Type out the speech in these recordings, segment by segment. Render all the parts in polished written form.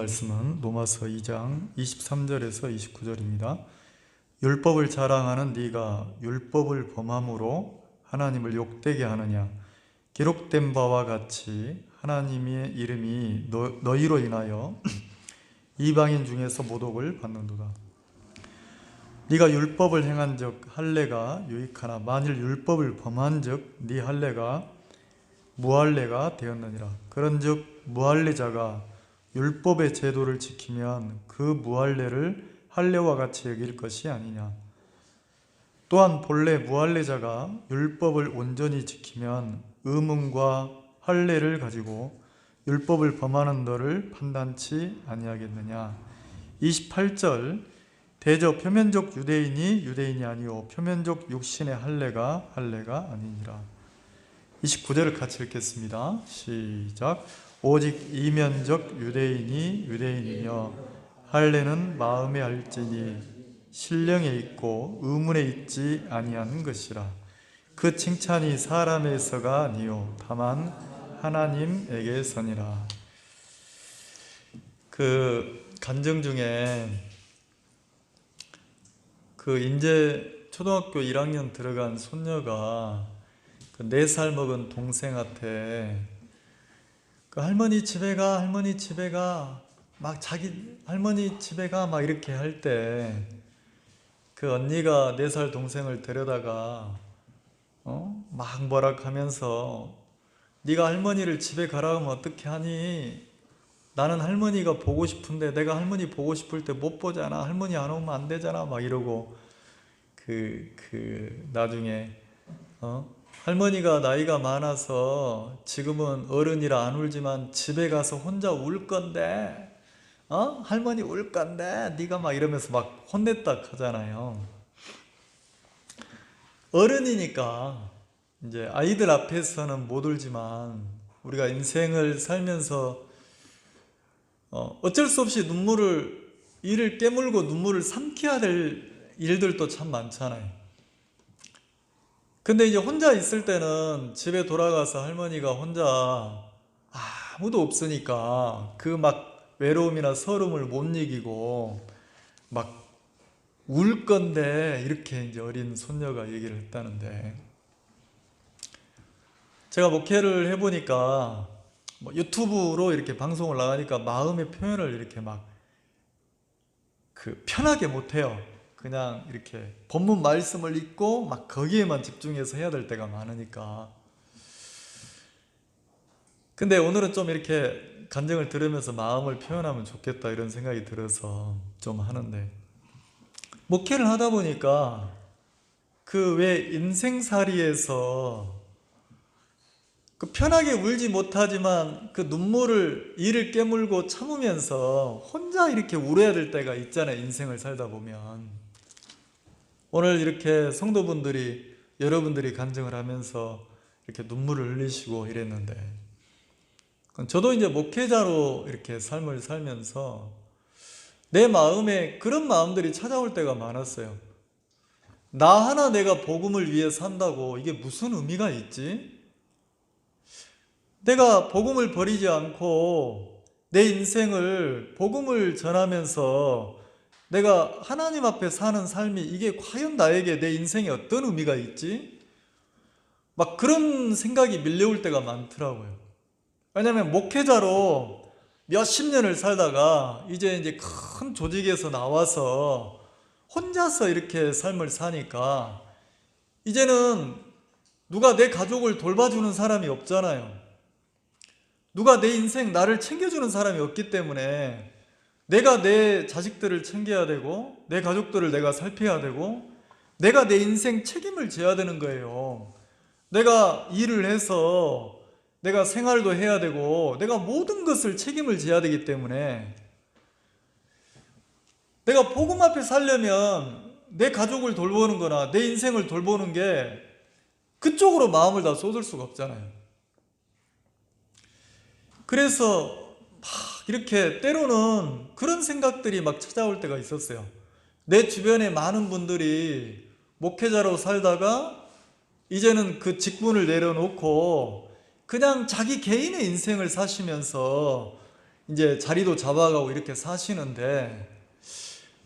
말씀은 로마서 2장 23절에서 29절입니다. 율법을 자랑하는 네가 율법을 범함으로 하나님을 욕되게 하느냐? 기록된 바와 같이 하나님의 이름이 너희로 인하여 이방인 중에서 모독을 받는도다. 네가 율법을 행한즉 할례가 유익하나 만일 율법을 범한즉 네 할례가 무할례가 되었느니라. 그런즉 무할례자가 율법의 제도를 지키면 그 무할례를 할례와 같이 여길 것이 아니냐. 또한 본래 무할례자가 율법을 온전히 지키면 의문과 할례를 가지고 율법을 범하는 너를 판단치 아니하겠느냐. 28절 대저 표면적 유대인이 유대인이 아니오 표면적 육신의 할례가 아니니라. 29절을 같이 읽겠습니다. 시작. 오직 이면적 유대인이 유대인이며 할례는 마음에 할지니 신령에 있고 의문에 있지 아니한 것이라. 그 칭찬이 사람에서가 아니요 다만 하나님에게서니라. 그 간증 중에 그 이제 초등학교 1학년 들어간 손녀가 그 4살 먹은 동생한테 그 할머니 집에 가 막 자기 할머니 집에 가 막 이렇게 할 때 그 언니가 4살 동생을 데려다가 막 뭐라 하면서 네가 할머니를 집에 가라 하면 어떻게 하니? 나는 할머니가 보고 싶은데 내가 할머니 보고 싶을 때 못 보잖아. 할머니 안 오면 안 되잖아. 막 이러고 나중에 할머니가 나이가 많아서 지금은 어른이라 안 울지만 집에 가서 혼자 울 건데 할머니 울 건데 네가 막 이러면서 막 혼냈다 하잖아요. 어른이니까 이제 아이들 앞에서는 못 울지만 우리가 인생을 살면서 어쩔 수 없이 이를 깨물고 눈물을 삼켜야 될 일들도 참 많잖아요. 근데 이제 혼자 있을 때는 집에 돌아가서 할머니가 혼자 아무도 없으니까 그 막 외로움이나 서름을 못 이기고 막 울 건데 이렇게 이제 어린 손녀가 얘기를 했다는데, 제가 목회를 해보니까 유튜브로 이렇게 방송을 나가니까 마음의 표현을 이렇게 막 편하게 못해요. 그냥 이렇게 본문 말씀을 읽고 막 거기에만 집중해서 해야 될 때가 많으니까. 근데 오늘은 좀 이렇게 간증을 들으면서 마음을 표현하면 좋겠다 이런 생각이 들어서 좀 하는데, 목회를 하다 보니까 그 왜 인생살이에서 편하게 울지 못하지만 그 눈물을 이를 깨물고 참으면서 혼자 이렇게 울어야 될 때가 있잖아요. 인생을 살다 보면. 오늘 이렇게 성도분들이 여러분들이 간증을 하면서 이렇게 눈물을 흘리시고 이랬는데, 저도 이제 목회자로 이렇게 삶을 살면서 내 마음에 그런 마음들이 찾아올 때가 많았어요. 나 하나 내가 복음을 위해 산다고 이게 무슨 의미가 있지? 내가 복음을 버리지 않고 내 인생을 복음을 전하면서 내가 하나님 앞에 사는 삶이 이게 과연 나에게 내 인생에 어떤 의미가 있지? 막 그런 생각이 밀려올 때가 많더라고요. 왜냐하면 목회자로 몇십 년을 살다가 이제 큰 조직에서 나와서 혼자서 이렇게 삶을 사니까 이제는 누가 내 가족을 돌봐주는 사람이 없잖아요. 누가 내 인생 나를 챙겨주는 사람이 없기 때문에 내가 내 자식들을 챙겨야 되고 내 가족들을 내가 살펴야 되고 내가 내 인생 책임을 져야 되는 거예요. 내가 일을 해서 내가 생활도 해야 되고 내가 모든 것을 책임을 져야 되기 때문에 내가 복음 앞에 살려면 내 가족을 돌보는 거나 내 인생을 돌보는 게 그쪽으로 마음을 다 쏟을 수가 없잖아요. 그래서 막 이렇게 때로는 그런 생각들이 막 찾아올 때가 있었어요. 내 주변에 많은 분들이 목회자로 살다가 이제는 그 직분을 내려놓고 그냥 자기 개인의 인생을 사시면서 이제 자리도 잡아가고 이렇게 사시는데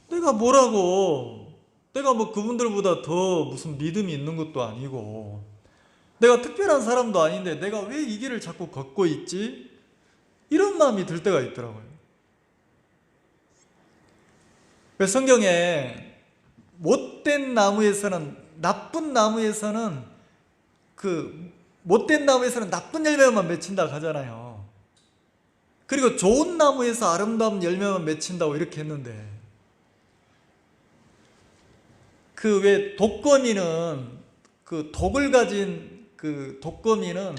내가 뭐라고, 내가 뭐 그분들보다 더 무슨 믿음이 있는 것도 아니고 내가 특별한 사람도 아닌데 내가 왜 이 길을 자꾸 걷고 있지? 이런 마음이 들 때가 있더라고요. 성경에 못된 나무에서는, 나쁜 나무에서는, 못된 나무에서는 나쁜 열매만 맺힌다고 하잖아요. 그리고 좋은 나무에서 아름다운 열매만 맺힌다고 이렇게 했는데, 왜 독거미는, 독을 가진 독거미는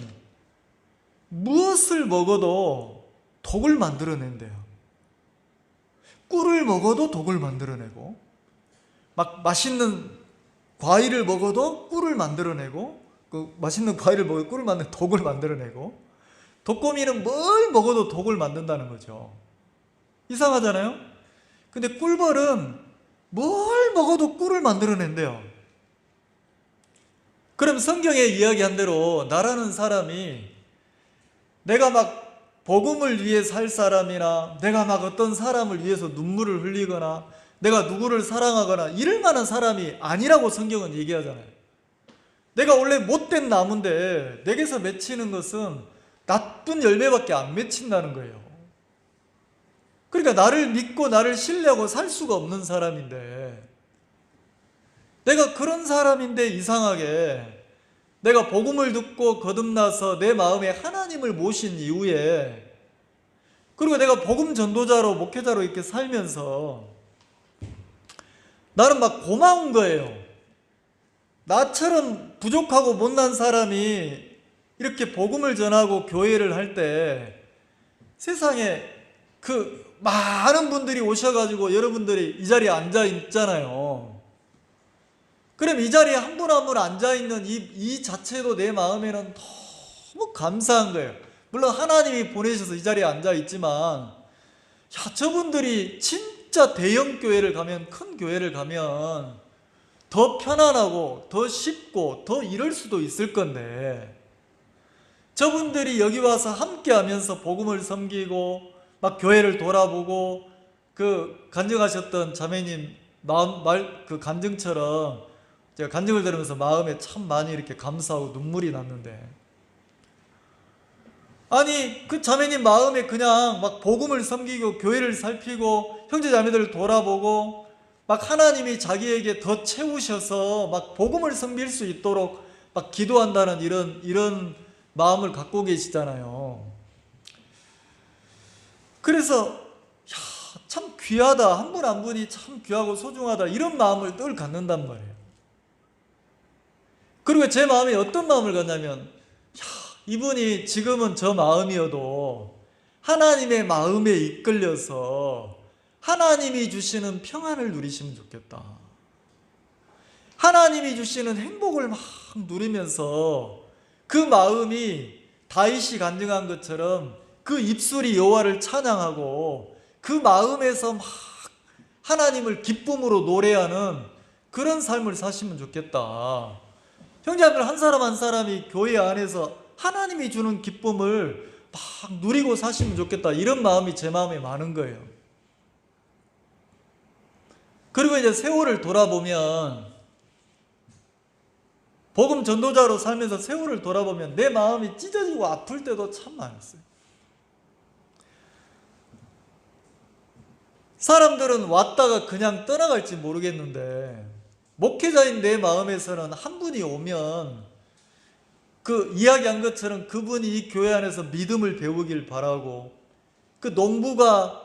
무엇을 먹어도 독을 만들어낸대요. 꿀을 먹어도 독을 만들어내고, 막 맛있는 과일을 먹어도 꿀을 만들어내고, 맛있는 과일을 먹어도 꿀을 만드는 독을 만들어내고, 독거미는 뭘 먹어도 독을 만든다는 거죠. 이상하잖아요? 근데 꿀벌은 뭘 먹어도 꿀을 만들어낸대요. 그럼 성경에 이야기한 대로 나라는 사람이 내가 막 복음을 위해 살 사람이나 내가 막 어떤 사람을 위해서 눈물을 흘리거나 내가 누구를 사랑하거나 이럴 만한 사람이 아니라고 성경은 얘기하잖아요. 내가 원래 못된 나무인데 내게서 맺히는 것은 나쁜 열매밖에 안 맺힌다는 거예요. 그러니까 나를 믿고 나를 신뢰하고 살 수가 없는 사람인데, 내가 그런 사람인데 이상하게 내가 복음을 듣고 거듭나서 내 마음에 하나님을 모신 이후에, 그리고 내가 복음 전도자로 목회자로 이렇게 살면서 나는 막 고마운 거예요. 나처럼 부족하고 못난 사람이 이렇게 복음을 전하고 교회를 할 때 세상에 많은 분들이 오셔가지고 여러분들이 이 자리에 앉아 있잖아요. 그럼 이 자리에 한 분 한 분 앉아있는 이 자체도 내 마음에는 너무 감사한 거예요. 물론 하나님이 보내셔서 이 자리에 앉아있지만, 저분들이 진짜 대형 교회를 가면, 큰 교회를 가면 더 편안하고 더 쉽고 더 이럴 수도 있을 건데, 저분들이 여기 와서 함께 하면서 복음을 섬기고 막 교회를 돌아보고 간증하셨던 자매님 간증처럼 제가 간증을 들으면서 마음에 참 많이 이렇게 감사하고 눈물이 났는데, 아니 그 자매님 마음에 그냥 막 복음을 섬기고 교회를 살피고 형제 자매들을 돌아보고 막 하나님이 자기에게 더 채우셔서 막 복음을 섬길 수 있도록 막 기도한다는 이런 마음을 갖고 계시잖아요. 그래서 참 귀하다, 한 분 한 분이 참 귀하고 소중하다, 이런 마음을 늘 갖는단 말이에요. 그리고 제 마음에 어떤 마음을 갖냐면, 이분이 지금은 저 마음이어도 하나님의 마음에 이끌려서 하나님이 주시는 평안을 누리시면 좋겠다. 하나님이 주시는 행복을 막 누리면서 그 마음이 다윗이 간증한 것처럼 그 입술이 여호와를 찬양하고 그 마음에서 막 하나님을 기쁨으로 노래하는 그런 삶을 사시면 좋겠다. 형제자매들 한 사람 한 사람이 교회 안에서 하나님이 주는 기쁨을 막 누리고 사시면 좋겠다, 이런 마음이 제 마음에 많은 거예요. 그리고 이제 세월을 돌아보면, 복음 전도자로 살면서 세월을 돌아보면 내 마음이 찢어지고 아플 때도 참 많았어요. 사람들은 왔다가 그냥 떠나갈지 모르겠는데, 목회자인 내 마음에서는 한 분이 오면 이야기한 것처럼 그분이 이 교회 안에서 믿음을 배우길 바라고, 농부가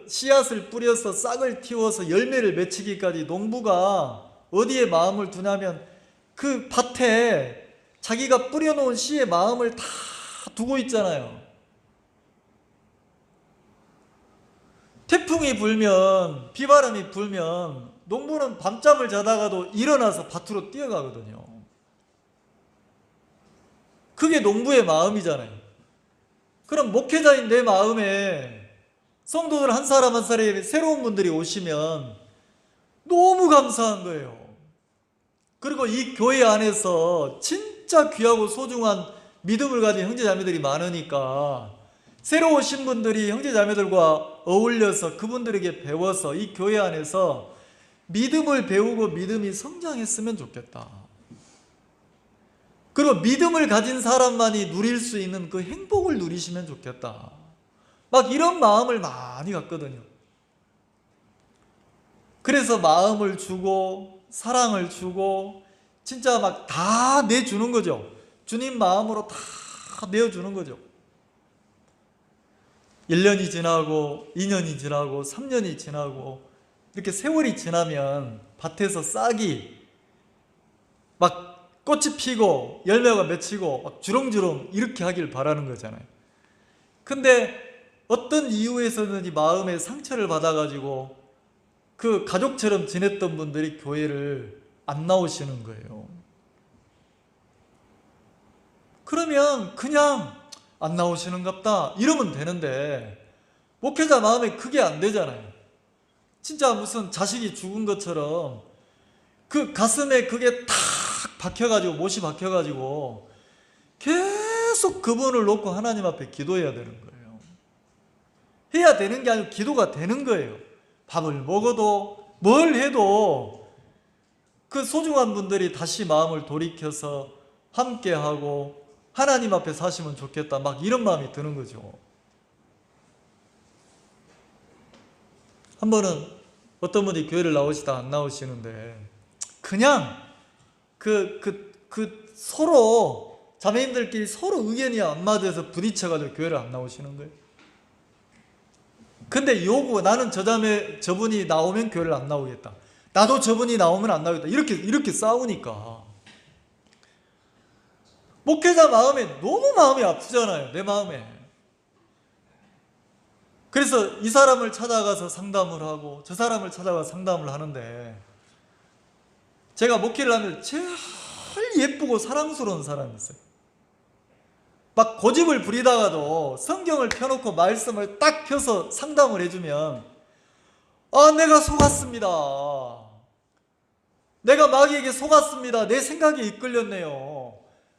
씨앗을 뿌려서 싹을 틔워서 열매를 맺히기까지 농부가 어디에 마음을 두냐면 그 밭에 자기가 뿌려놓은 씨의 마음을 다 두고 있잖아요. 태풍이 불면, 비바람이 불면 농부는 밤잠을 자다가도 일어나서 밭으로 뛰어가거든요. 그게 농부의 마음이잖아요. 그럼 목회자인 내 마음에 성도들 한 사람 한 사람에 새로운 분들이 오시면 너무 감사한 거예요. 그리고 이 교회 안에서 진짜 귀하고 소중한 믿음을 가진 형제자매들이 많으니까 새로 오신 분들이 형제자매들과 어울려서 그분들에게 배워서 이 교회 안에서 믿음을 배우고 믿음이 성장했으면 좋겠다. 그리고 믿음을 가진 사람만이 누릴 수 있는 그 행복을 누리시면 좋겠다. 막 이런 마음을 많이 갖거든요. 그래서 마음을 주고 사랑을 주고 진짜 막 다 내주는 거죠. 주님 마음으로 다 내어주는 거죠. 1년이 지나고 2년이 지나고 3년이 지나고 이렇게 세월이 지나면 밭에서 싹이 막 꽃이 피고 열매가 맺히고 막 주렁주렁 이렇게 하길 바라는 거잖아요. 근데 어떤 이유에서든지 마음에 상처를 받아가지고 그 가족처럼 지냈던 분들이 교회를 안 나오시는 거예요. 그러면 그냥 안 나오시는갑다 이러면 되는데 목회자 마음에 그게 안 되잖아요. 진짜 무슨 자식이 죽은 것처럼 그 가슴에 그게 탁 박혀가지고 못이 박혀가지고 계속 그분을 놓고 하나님 앞에 기도해야 되는 거예요. 해야 되는 게 아니고 기도가 되는 거예요. 밥을 먹어도 뭘 해도 그 소중한 분들이 다시 마음을 돌이켜서 함께하고 하나님 앞에 사시면 좋겠다 막 이런 마음이 드는 거죠. 한 번은 어떤 분이 교회를 나오시다 안 나오시는데 그냥 서로 자매님들끼리 서로 의견이 안 맞아서 부딪혀가지고 교회를 안 나오시는 거예요. 근데 나는 저분이 나오면 교회를 안 나오겠다. 나도 저분이 나오면 안 나오겠다. 이렇게 싸우니까 목회자 마음에 너무 마음이 아프잖아요. 내 마음에. 그래서 이 사람을 찾아가서 상담을 하고 저 사람을 찾아가서 상담을 하는데 제가 목회를 하면 제일 예쁘고 사랑스러운 사람이 있어요. 막 고집을 부리다가도 성경을 펴놓고 말씀을 딱 펴서 상담을 해주면 내가 속았습니다. 내가 마귀에게 속았습니다. 내 생각에 이끌렸네요.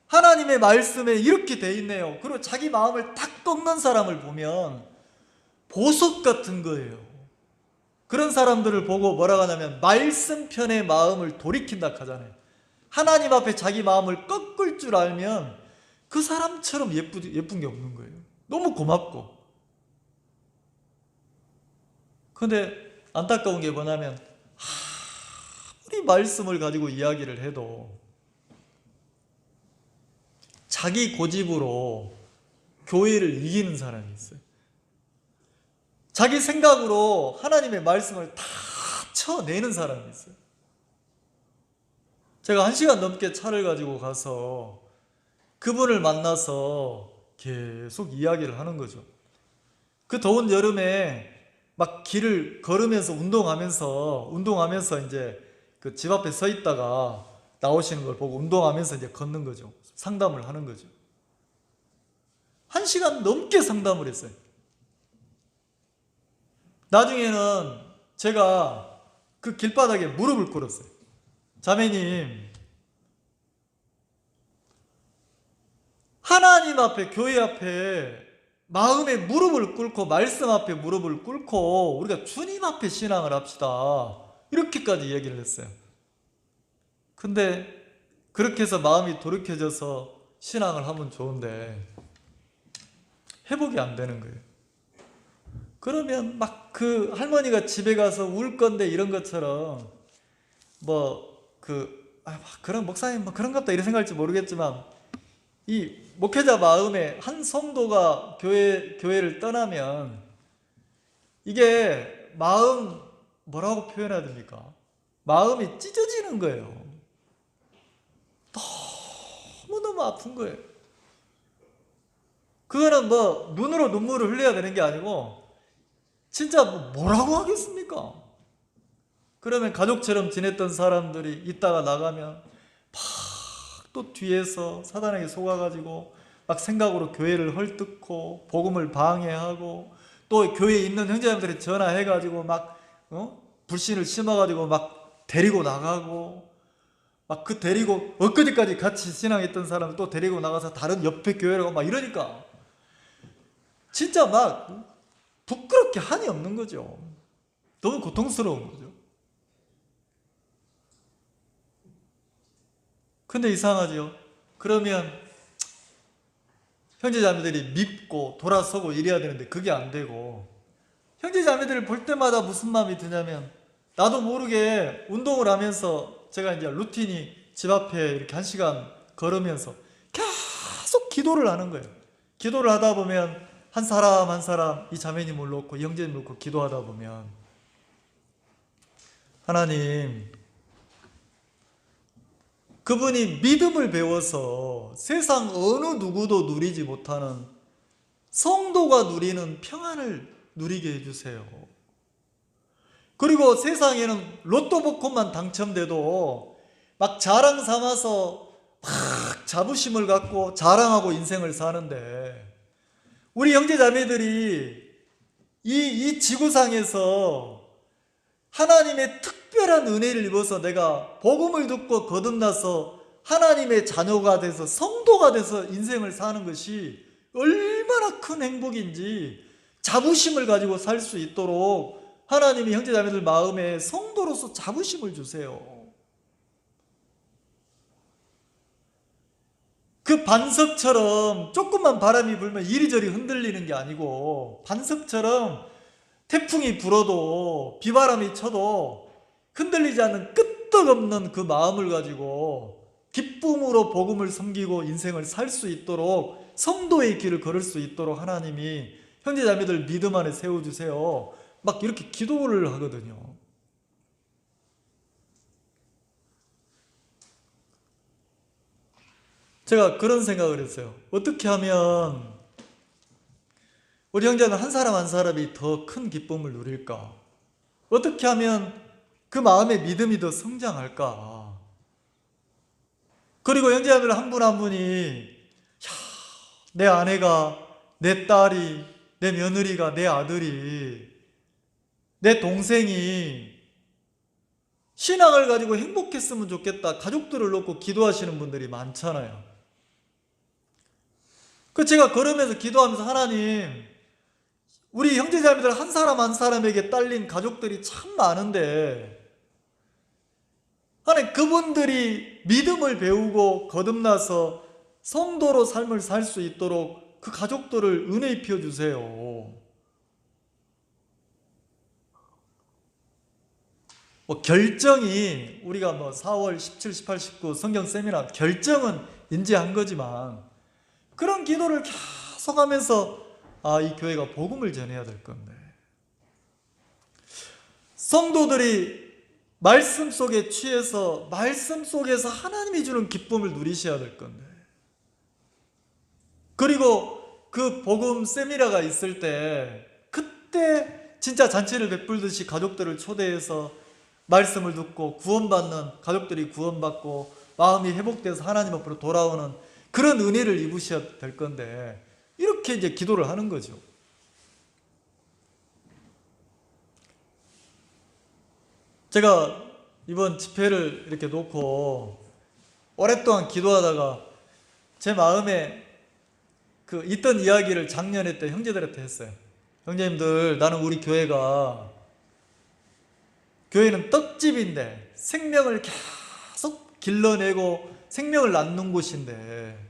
하나님의 말씀에 이렇게 돼 있네요. 그리고 자기 마음을 딱 꺾는 사람을 보면 보석 같은 거예요. 그런 사람들을 보고 뭐라고 하냐면 말씀편의 마음을 돌이킨다 하잖아요. 하나님 앞에 자기 마음을 꺾을 줄 알면 그 사람처럼 예쁜 게 없는 거예요. 너무 고맙고. 그런데 안타까운 게 뭐냐면 아무리 말씀을 가지고 이야기를 해도 자기 고집으로 교회를 이기는 사람이 있어요. 자기 생각으로 하나님의 말씀을 다 쳐내는 사람이 있어요. 제가 1시간 넘게 차를 가지고 가서 그분을 만나서 계속 이야기를 하는 거죠. 그 더운 여름에 막 길을 걸으면서 운동하면서 이제 그 집 앞에 서 있다가 나오시는 걸 보고 운동하면서 이제 걷는 거죠. 상담을 하는 거죠. 1시간 넘게 상담을 했어요. 나중에는 제가 그 길바닥에 무릎을 꿇었어요. 자매님, 하나님 앞에, 교회 앞에 마음에 무릎을 꿇고 말씀 앞에 무릎을 꿇고 우리가 주님 앞에 신앙을 합시다. 이렇게까지 얘기를 했어요. 근데 그렇게 해서 마음이 돌이켜져서 신앙을 하면 좋은데 회복이 안 되는 거예요. 그러면 막 그 할머니가 집에 가서 울 건데 이런 것처럼 그런 목사님 그런갑다 이런 생각할지 모르겠지만 이 목회자 마음에 한 성도가 교회를 떠나면 이게 마음 뭐라고 표현해야 됩니까? 마음이 찢어지는 거예요. 너무너무 아픈 거예요. 그거는 눈으로 눈물을 흘려야 되는 게 아니고 진짜 뭐라고 하겠습니까? 그러면 가족처럼 지냈던 사람들이 있다가 나가면 막 또 뒤에서 사단에게 속아가지고 막 생각으로 교회를 헐뜯고 복음을 방해하고 또 교회에 있는 형제자매들이 전화해가지고 막 불신을 심어가지고 막 데리고 나가고 막 데리고 엊그제까지 같이 신앙했던 사람을 또 데리고 나가서 다른 옆에 교회로 막 이러니까 진짜 막 부끄럽게 한이 없는 거죠. 너무 고통스러운 거죠. 근데 이상하죠. 그러면 형제자매들이 밉고 돌아서고 이래야 되는데 그게 안 되고, 형제자매들을 볼 때마다 무슨 마음이 드냐면, 나도 모르게 운동을 하면서 제가 이제 루틴이 집 앞에 이렇게 1시간 걸으면서 계속 기도를 하는 거예요. 기도를 하다 보면 한 사람 한 사람, 이 자매님을 놓고, 이 형제님을 놓고 기도하다 보면, 하나님, 그분이 믿음을 배워서 세상 어느 누구도 누리지 못하는 성도가 누리는 평안을 누리게 해주세요. 그리고 세상에는 로또 복권만 당첨돼도 막 자랑 삼아서 막 자부심을 갖고 자랑하고 인생을 사는데, 우리 형제자매들이 이 지구상에서 하나님의 특별한 은혜를 입어서 내가 복음을 듣고 거듭나서 하나님의 자녀가 돼서 성도가 돼서 인생을 사는 것이 얼마나 큰 행복인지 자부심을 가지고 살 수 있도록 하나님이 형제자매들 마음에 성도로서 자부심을 주세요. 그 반석처럼 조금만 바람이 불면 이리저리 흔들리는 게 아니고, 반석처럼 태풍이 불어도 비바람이 쳐도 흔들리지 않는 끄떡없는 그 마음을 가지고 기쁨으로 복음을 섬기고 인생을 살 수 있도록, 성도의 길을 걸을 수 있도록 하나님이 형제자매들 믿음 안에 세워주세요. 막 이렇게 기도를 하거든요. 제가 그런 생각을 했어요. 어떻게 하면 우리 형제는 한 사람 한 사람이 더 큰 기쁨을 누릴까? 어떻게 하면 그 마음의 믿음이 더 성장할까? 그리고 형제자매들 한 분 한 분이, 내 아내가, 내 딸이, 내 며느리가, 내 아들이, 내 동생이 신앙을 가지고 행복했으면 좋겠다, 가족들을 놓고 기도하시는 분들이 많잖아요. 제가 걸으면서 기도하면서, 하나님, 우리 형제자매들 한 사람 한 사람에게 딸린 가족들이 참 많은데, 하나님, 그분들이 믿음을 배우고 거듭나서 성도로 삶을 살 수 있도록 그 가족들을 은혜 입혀 주세요. 결정이, 우리가 4월 17, 18, 19 성경 세미나 결정은 인지한 거지만, 그런 기도를 계속 하면서, 이 교회가 복음을 전해야 될 건데, 성도들이 말씀 속에 취해서 말씀 속에서 하나님이 주는 기쁨을 누리셔야 될 건데, 그리고 그 복음 세미나가 있을 때 그때 진짜 잔치를 베풀듯이 가족들을 초대해서 말씀을 듣고 구원받는 가족들이 구원받고 마음이 회복돼서 하나님 앞으로 돌아오는 그런 은혜를 입으셔야 될 건데, 이렇게 이제 기도를 하는 거죠. 제가 이번 집회를 이렇게 놓고 오랫동안 기도하다가 제 마음에 있던 이야기를 작년에 때 형제들한테 했어요. 형제님들, 나는 우리 교회는 떡집인데 생명을 계속 길러내고 생명을 낳는 곳인데,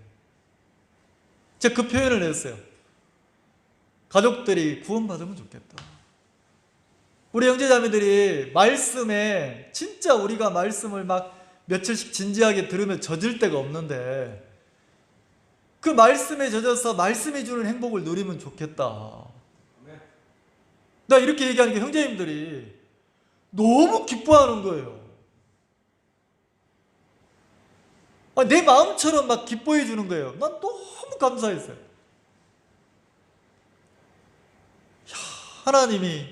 제가 그 표현을 했어요. 가족들이 구원받으면 좋겠다. 우리 형제자매들이 말씀에, 진짜 우리가 말씀을 막 며칠씩 진지하게 들으면 젖을 데가 없는데, 그 말씀에 젖어서 말씀이 주는 행복을 누리면 좋겠다. 나 이렇게 얘기하니까 형제님들이 너무 기뻐하는 거예요. 내 마음처럼 막 기뻐해 주는 거예요. 난 너무 감사했어요. 하나님이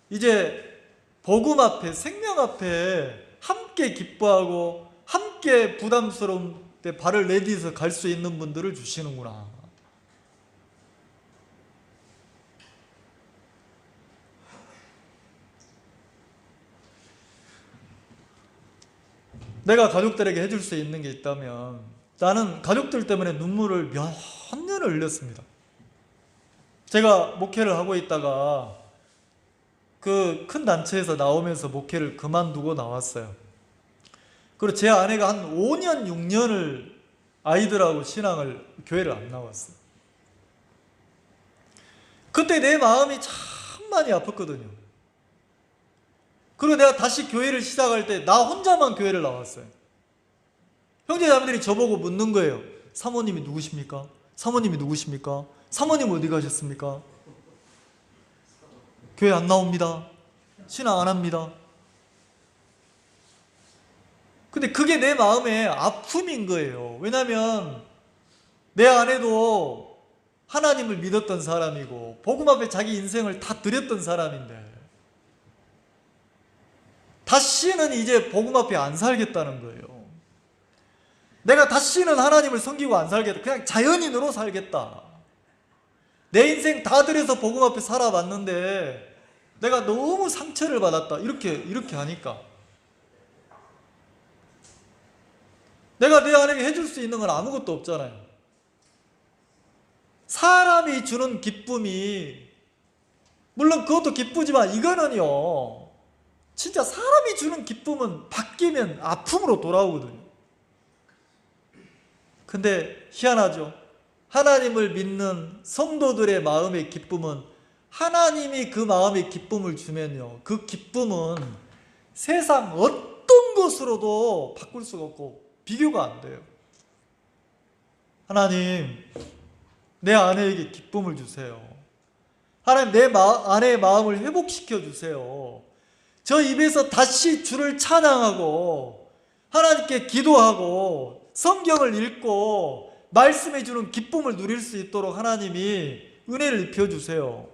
이제 복음 앞에, 생명 앞에 함께 기뻐하고 함께 부담스러운 때 발을 내디뎌서 갈 수 있는 분들을 주시는구나. 내가 가족들에게 해줄 수 있는 게 있다면, 나는 가족들 때문에 눈물을 몇 년을 흘렸습니다. 제가 목회를 하고 있다가 그 큰 단체에서 나오면서 목회를 그만두고 나왔어요. 그리고 제 아내가 한 5년, 6년을 아이들하고 신앙을, 교회를 안 나왔어요. 그때 내 마음이 참 많이 아팠거든요. 그리고 내가 다시 교회를 시작할 때 나 혼자만 교회를 나왔어요. 형제자매들이 저보고 묻는 거예요. 사모님이 누구십니까? 사모님이 누구십니까? 사모님 어디 가셨습니까? 교회 안 나옵니다. 신앙 안 합니다. 근데 그게 내 마음의 아픔인 거예요. 왜냐하면 내 아내도 하나님을 믿었던 사람이고 복음 앞에 자기 인생을 다 드렸던 사람인데 다시는 이제 복음 앞에 안 살겠다는 거예요. 내가 다시는 하나님을 섬기고 안 살겠다. 그냥 자연인으로 살겠다. 내 인생 다 들여서 복음 앞에 살아봤는데 내가 너무 상처를 받았다. 이렇게 하니까 내가 내 아내에게 해줄 수 있는 건 아무것도 없잖아요. 사람이 주는 기쁨이 물론 그것도 기쁘지만 이거는요 진짜 사람이 주는 기쁨은 바뀌면 아픔으로 돌아오거든요. 근데 희한하죠. 하나님을 믿는 성도들의 마음의 기쁨은 하나님이 그 마음의 기쁨을 주면요 그 기쁨은 세상 어떤 것으로도 바꿀 수가 없고 비교가 안 돼요. 하나님 내 아내에게 기쁨을 주세요. 하나님 내 아내의 마음을 회복시켜 주세요. 저 입에서 다시 주를 찬양하고 하나님께 기도하고 성경을 읽고 말씀해 주는 기쁨을 누릴 수 있도록 하나님이 은혜를 입혀주세요.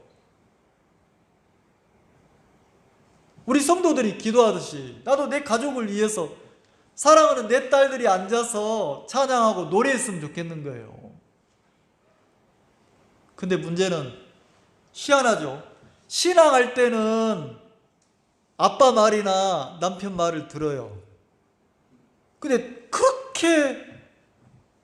우리 성도들이 기도하듯이 나도 내 가족을 위해서 사랑하는 내 딸들이 앉아서 찬양하고 노래했으면 좋겠는 거예요. 근데 문제는 희한하죠. 신앙할 때는 아빠 말이나 남편 말을 들어요. 근데 그렇게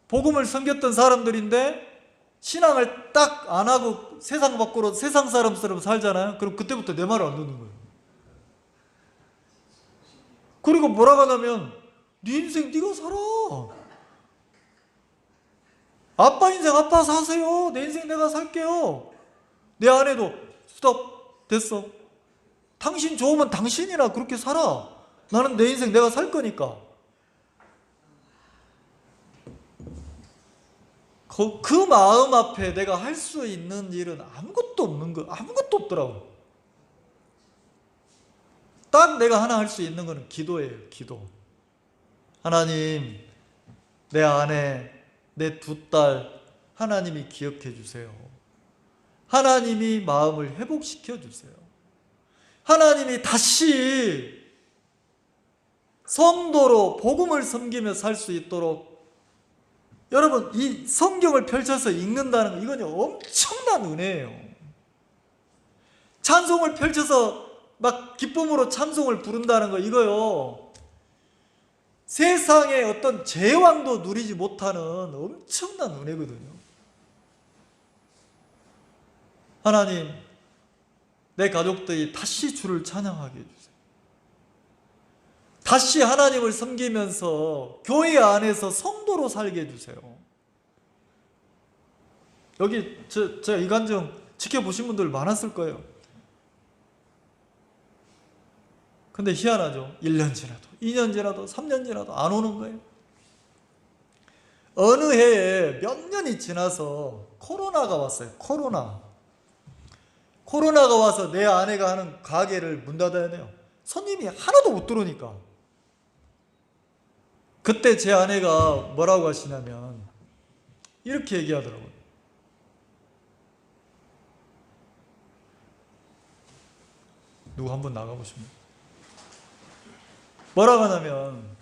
복음을 섬겼던 사람들인데 신앙을 딱 안 하고 세상 밖으로 세상 사람처럼 살잖아요. 그럼 그때부터 내 말을 안 듣는 거예요. 그리고 뭐라고 하냐면 네 인생 네가 살아. 아빠 인생 아빠 사세요. 내 인생 내가 살게요. 내 아내도 스톱 됐어. 당신 좋으면 당신이나 그렇게 살아. 나는 내 인생 내가 살 거니까. 그 마음 앞에 내가 할 수 있는 일은 아무것도 없는 거, 아무것도 없더라고. 딱 내가 하나 할 수 있는 거는 기도예요, 기도. 하나님, 내 아내, 내 두 딸, 하나님이 기억해 주세요. 하나님이 마음을 회복시켜 주세요. 하나님이 다시 성도로 복음을 섬기며 살 수 있도록 여러분 이 성경을 펼쳐서 읽는다는 거 이건 엄청난 은혜예요. 찬송을 펼쳐서 막 기쁨으로 찬송을 부른다는 거 이거요 세상의 어떤 제왕도 누리지 못하는 엄청난 은혜거든요. 하나님 내 가족들이 다시 주를 찬양하게 해주세요. 다시 하나님을 섬기면서 교회 안에서 성도로 살게 해주세요. 여기 제가 이 간증 지켜보신 분들 많았을 거예요. 근데 희한하죠. 1년 지나도 2년 지나도 3년 지나도 안 오는 거예요. 어느 해에 몇 년이 지나서 코로나가 왔어요. 코로나가 와서 내 아내가 하는 가게를 문 닫아야 돼요. 손님이 하나도 못 들어오니까. 그때 제 아내가 뭐라고 하시냐면 이렇게 얘기하더라고요. 누구 한번 나가보십니까? 뭐라고 하냐면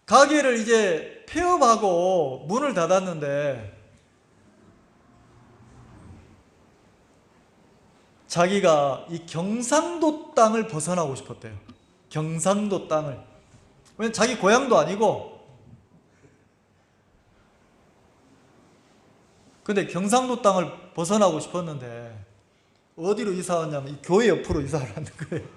가게를 이제 폐업하고 문을 닫았는데 자기가 이 경상도 땅을 벗어나고 싶었대요. 경상도 땅을. 왜냐면 자기 고향도 아니고. 근데 경상도 땅을 벗어나고 싶었는데 어디로 이사 왔냐면 이 교회 옆으로 이사를 왔는 거예요.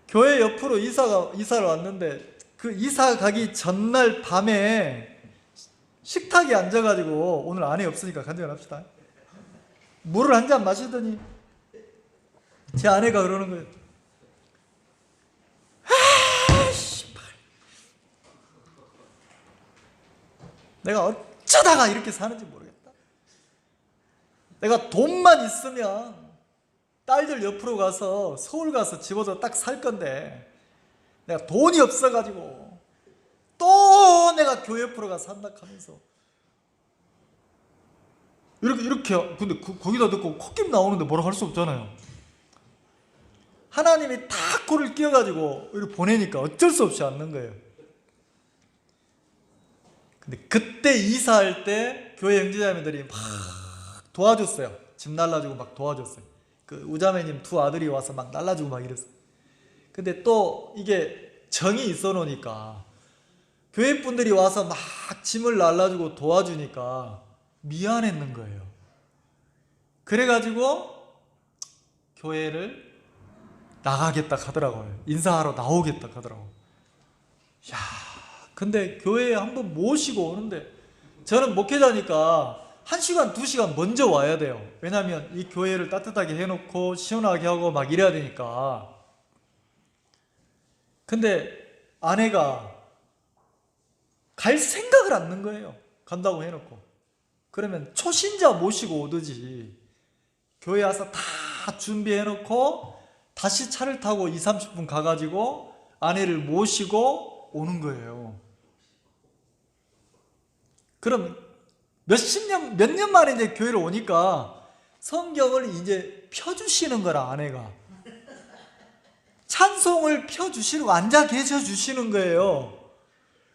교회 옆으로 이사를 왔는데 그 이사 가기 전날 밤에 식탁에 앉아가지고 오늘 아내 없으니까 간증합시다. 물을 한 잔 마시더니 제 아내가 그러는 거예요. 내가 어쩌다가 이렇게 사는지 모르겠다. 내가 돈만 있으면 딸들 옆으로 가서 서울 가서 집어서 딱 살 건데 내가 돈이 없어가지고 또 내가 교회 옆으로 가서 산다 하면서 이렇게 근데 거기다 듣고 콧김 나오는데 뭐라 할 수 없잖아요. 하나님이 다 코를 끼워가지고 이렇게 보내니까 어쩔 수 없이 앉는 거예요. 근데 그때 이사할 때 교회 형제자매들이 막 도와줬어요. 집 날라주고 막 도와줬어요. 그 우자매님 두 아들이 와서 막 날라주고 막 이랬어요. 근데 또 이게 정이 있어 놓으니까 교회 분들이 와서 막 짐을 날라주고 도와주니까 미안했는 거예요. 그래가지고 교회를 나가겠다 하더라고요. 인사하러 나오겠다 하더라고요. 야, 근데 교회에 한번 모시고 오는데 저는 목회자니까 1시간, 2시간 먼저 와야 돼요. 왜냐하면 이 교회를 따뜻하게 해놓고 시원하게 하고 막 이래야 되니까. 근데 아내가 갈 생각을 안 는 거예요. 간다고 해놓고. 그러면 초신자 모시고 오듯이 교회 와서 다 준비해놓고 다시 차를 타고 20, 30분 가가지고 아내를 모시고 오는 거예요. 그럼 몇 년 만에 이제 교회를 오니까 성경을 이제 펴주시는 거라, 아내가. 찬송을 펴주시는 거, 앉아 계셔 주시는 거예요.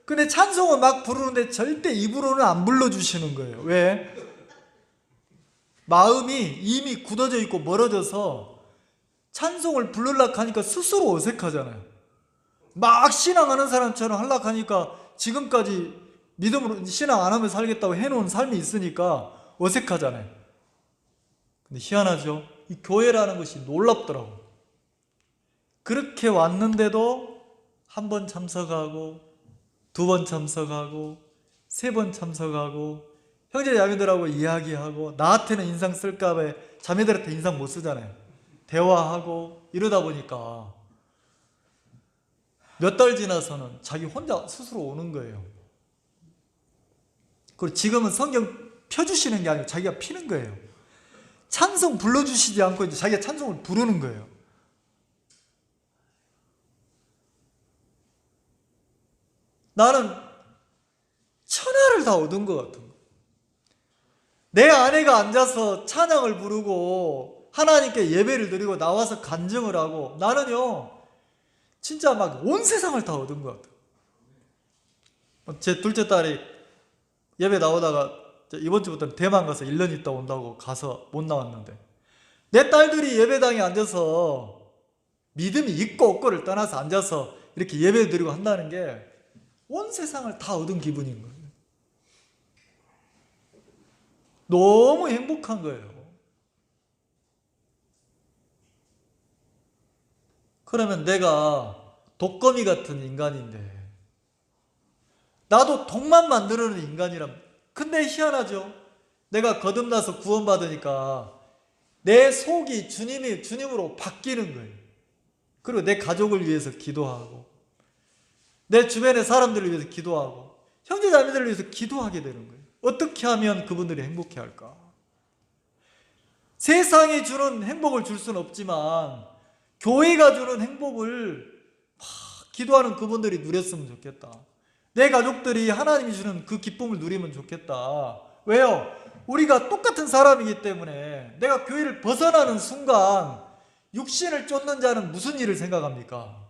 근데 찬송을 막 부르는데 절대 입으로는 안 불러주시는 거예요. 왜? 마음이 이미 굳어져 있고 멀어져서 찬송을 부르려고 하니까 스스로 어색하잖아요. 막 신앙하는 사람처럼 하려고 하니까 지금까지 믿음으로 신앙 안 하면서 살겠다고 해놓은 삶이 있으니까 어색하잖아요. 근데 희한하죠? 이 교회라는 것이 놀랍더라고. 그렇게 왔는데도 한 번 참석하고 2번 참석하고 3번 참석하고 형제 자매들하고 이야기하고 나한테는 인상 쓸까 봐 자매들한테 인상 못 쓰잖아요. 대화하고 이러다 보니까 몇 달 지나서는 자기 혼자 스스로 오는 거예요. 그리고 지금은 성경 펴주시는 게 아니고 자기가 피는 거예요. 찬송 불러주시지 않고 이제 자기가 찬송을 부르는 거예요. 나는 천하를 다 얻은 것 같은 거. 내 아내가 앉아서 찬양을 부르고 하나님께 예배를 드리고 나와서 간증을 하고 나는요 진짜 막 온 세상을 다 얻은 것 같아요. 제 둘째 딸이 예배 나오다가 이번 주부터는 대만 가서 1년 있다 온다고 가서 못 나왔는데 내 딸들이 예배당에 앉아서 믿음이 있고 없고를 떠나서 앉아서 이렇게 예배 드리고 한다는 게 온 세상을 다 얻은 기분인 거예요. 너무 행복한 거예요. 그러면 내가 독거미 같은 인간인데 나도 독만 만드는 인간이란. 근데 희한하죠. 내가 거듭나서 구원받으니까 내 속이 주님으로 바뀌는 거예요. 그리고 내 가족을 위해서 기도하고 내 주변의 사람들을 위해서 기도하고 형제자매들을 위해서 기도하게 되는 거예요. 어떻게 하면 그분들이 행복해 할까? 세상이 주는 행복을 줄 수는 없지만 교회가 주는 행복을 기도하는 그분들이 누렸으면 좋겠다. 내 가족들이 하나님이 주는 그 기쁨을 누리면 좋겠다. 왜요? 우리가 똑같은 사람이기 때문에 내가 교회를 벗어나는 순간 육신을 쫓는 자는 무슨 일을 생각합니까?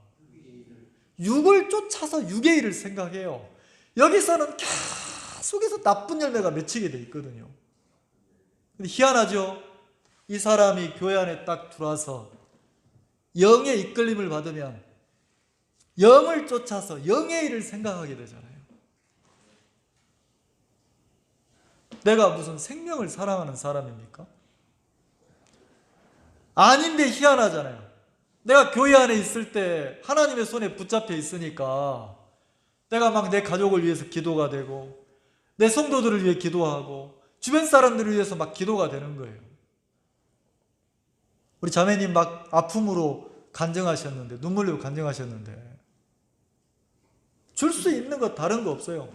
육을 쫓아서 육의 일을 생각해요. 여기서는 계속해서 나쁜 열매가 맺히게 돼 있거든요. 근데 희한하죠? 이 사람이 교회 안에 딱 들어와서 영의 이끌림을 받으면 영을 쫓아서 영의 일을 생각하게 되잖아요. 내가 무슨 생명을 사랑하는 사람입니까? 아닌데 희한하잖아요. 내가 교회 안에 있을 때 하나님의 손에 붙잡혀 있으니까 내가 막 내 가족을 위해서 기도가 되고 내 성도들을 위해 기도하고 주변 사람들을 위해서 막 기도가 되는 거예요. 우리 자매님 막 아픔으로 간증하셨는데, 눈물 흘리고 간증하셨는데 줄 수 있는 거 다른 거 없어요.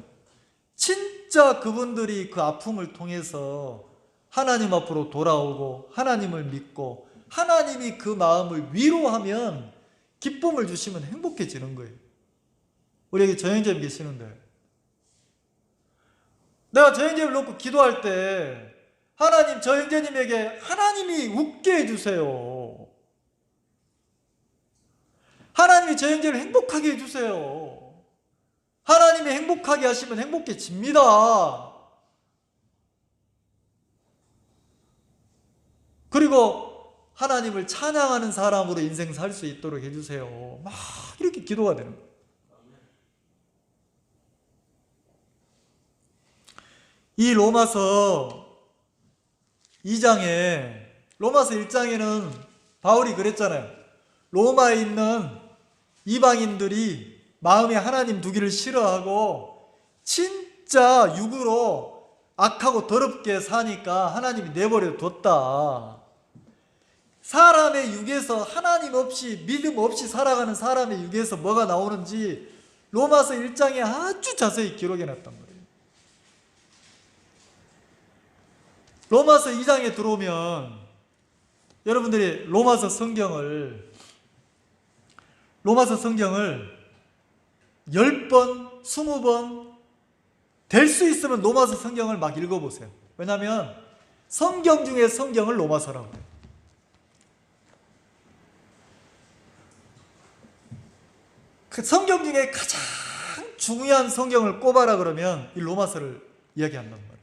진짜 그분들이 그 아픔을 통해서 하나님 앞으로 돌아오고 하나님을 믿고 하나님이 그 마음을 위로하면 기쁨을 주시면 행복해지는 거예요. 우리 여기 저 형제님 계시는데 내가 저 형제를 놓고 기도할 때 하나님 저 형제님에게 하나님이 웃게 해주세요. 하나님이 저 형제를 행복하게 해주세요. 하나님이 행복하게 하시면 행복해집니다. 그리고 하나님을 찬양하는 사람으로 인생 살 수 있도록 해주세요. 막 이렇게 기도가 되는 거예요. 이 로마서 2장에, 로마서 1장에는 바울이 그랬잖아요. 로마에 있는 이방인들이 마음에 하나님 두기를 싫어하고 진짜 육으로 악하고 더럽게 사니까 하나님이 내버려 뒀다. 사람의 육에서 하나님 없이 믿음 없이 살아가는 사람의 육에서 뭐가 나오는지 로마서 1장에 아주 자세히 기록해 놨단 말이에요. 로마서 2장에 들어오면 여러분들이 로마서 성경을 10번, 20번 될 수 있으면 로마서 성경을 막 읽어보세요. 왜냐하면 성경 중에 성경을 로마서라고 해요. 그 성경 중에 가장 중요한 성경을 꼽아라 그러면 이 로마서를 이야기한단 말이에요.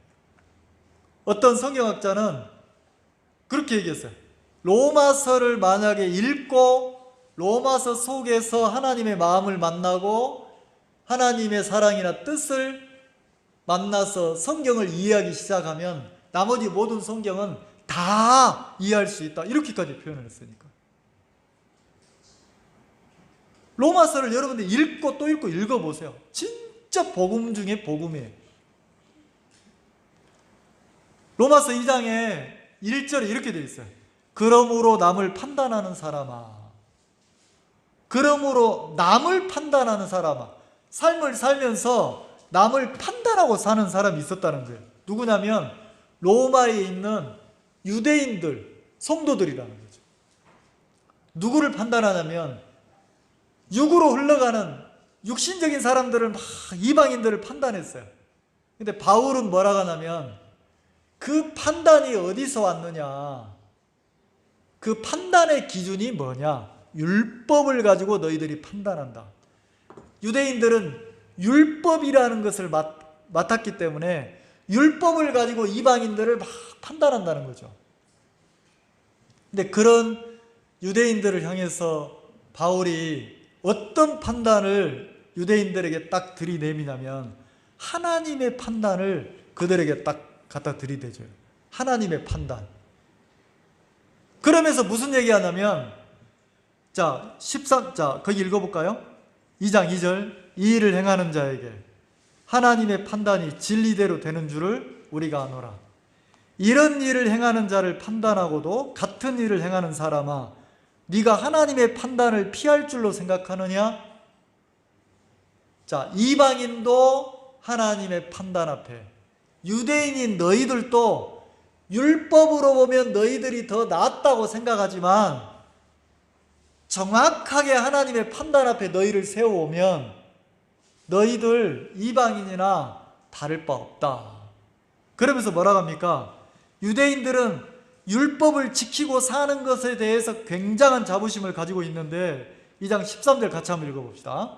어떤 성경학자는 그렇게 얘기했어요. 로마서를 만약에 읽고 로마서 속에서 하나님의 마음을 만나고 하나님의 사랑이나 뜻을 만나서 성경을 이해하기 시작하면 나머지 모든 성경은 다 이해할 수 있다. 이렇게까지 표현을 했으니까. 로마서를 여러분들 읽고 또 읽고 읽어보세요. 진짜 복음 중에 복음이에요. 로마서 2장에 1절에 이렇게 되어 있어요. 그러므로 남을 판단하는 사람아. 그러므로 남을 판단하는 사람아. 삶을 살면서 남을 판단하고 사는 사람이 있었다는 거예요. 누구냐면 로마에 있는 유대인들, 성도들이라는 거죠. 누구를 판단하냐면 육으로 흘러가는 육신적인 사람들을 막 이방인들을 판단했어요. 근데 바울은 뭐라고 하냐면 그 판단이 어디서 왔느냐? 그 판단의 기준이 뭐냐? 율법을 가지고 너희들이 판단한다. 유대인들은 율법이라는 것을 맡았기 때문에 율법을 가지고 이방인들을 막 판단한다는 거죠. 근데 그런 유대인들을 향해서 바울이 어떤 판단을 유대인들에게 딱 들이내미냐면 하나님의 판단을 그들에게 딱 갖다 들이대줘요. 하나님의 판단. 그러면서 무슨 얘기하냐면 자, 거기 읽어볼까요? 2장 2절. 이 일을 행하는 자에게 하나님의 판단이 진리대로 되는 줄을 우리가 아노라. 이런 일을 행하는 자를 판단하고도 같은 일을 행하는 사람아, 네가 하나님의 판단을 피할 줄로 생각하느냐? 자, 이방인도 하나님의 판단 앞에, 유대인인 너희들도 율법으로 보면 너희들이 더 낫다고 생각하지만 정확하게 하나님의 판단 앞에 너희를 세워오면 너희들 이방인이나 다를 바 없다. 그러면서 뭐라고 합니까? 유대인들은 율법을 지키고 사는 것에 대해서 굉장한 자부심을 가지고 있는데 2장 13절 같이 한번 읽어봅시다.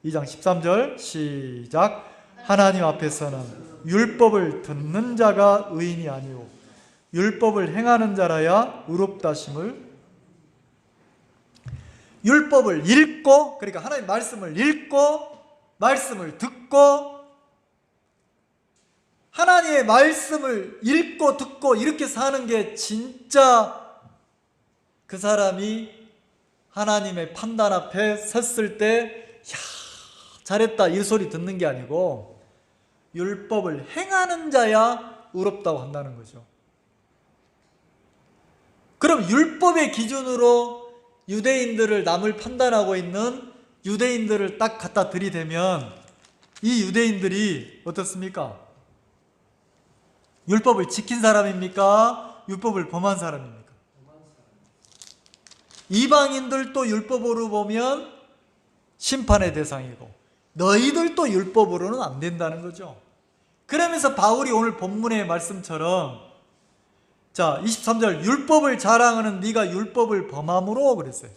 2장 13절 시작. 하나님 앞에서는 율법을 듣는 자가 의인이 아니오 율법을 행하는 자라야 의롭다심을. 율법을 읽고, 그러니까 하나님 말씀을 읽고 말씀을 듣고 하나님의 말씀을 읽고 듣고 이렇게 사는 게 진짜 그 사람이 하나님의 판단 앞에 섰을 때 야, 잘했다 이 소리 듣는 게 아니고 율법을 행하는 자야 의롭다고 한다는 거죠. 그럼 율법의 기준으로 유대인들을 남을 판단하고 있는 유대인들을 딱 갖다 들이대면 이 유대인들이 어떻습니까? 율법을 지킨 사람입니까? 율법을 범한 사람입니까? 이방인들도 율법으로 보면 심판의 대상이고 너희들도 율법으로는 안 된다는 거죠. 그러면서 바울이 오늘 본문의 말씀처럼 자 23절 율법을 자랑하는 네가 율법을 범함으로 그랬어요.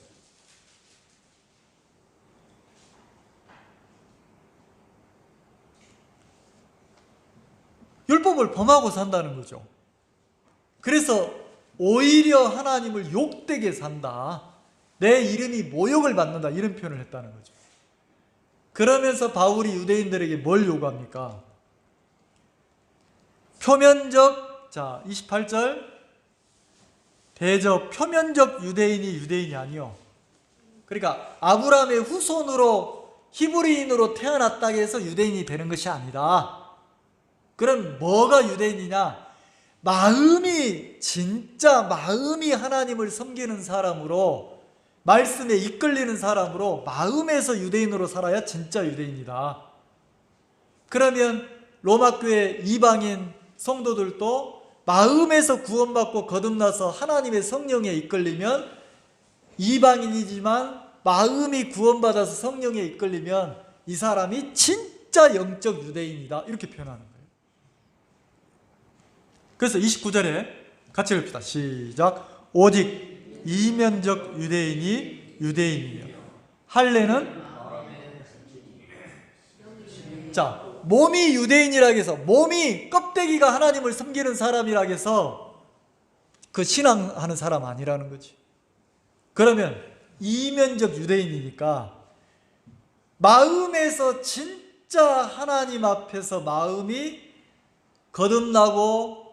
율법을 범하고 산다는 거죠. 그래서 오히려 하나님을 욕되게 산다. 내 이름이 모욕을 받는다. 이런 표현을 했다는 거죠. 그러면서 바울이 유대인들에게 뭘 요구합니까? 표면적, 자 28절 대저 표면적 유대인이 아니요. 그러니까 아브라함의 후손으로 히브리인으로 태어났다고 해서 유대인이 되는 것이 아니라 그럼 뭐가 유대인이냐? 진짜 마음이 하나님을 섬기는 사람으로 말씀에 이끌리는 사람으로 마음에서 유대인으로 살아야 진짜 유대인이다. 그러면 로마교회 이방인 성도들도 마음에서 구원받고 거듭나서 하나님의 성령에 이끌리면 이방인이지만 마음이 구원받아서 성령에 이끌리면 이 사람이 진짜 영적 유대인이다. 이렇게 표현하는 거예요. 그래서 29절에 같이 읽읍시다. 시작. 오직 이면적 유대인이 유대인이며 할례는 자 몸이 유대인이라 해서 몸이 껍데기가 하나님을 섬기는 사람이라 해서 그 신앙하는 사람 아니라는 거지. 그러면 이면적 유대인이니까 마음에서 진짜 하나님 앞에서 마음이 거듭나고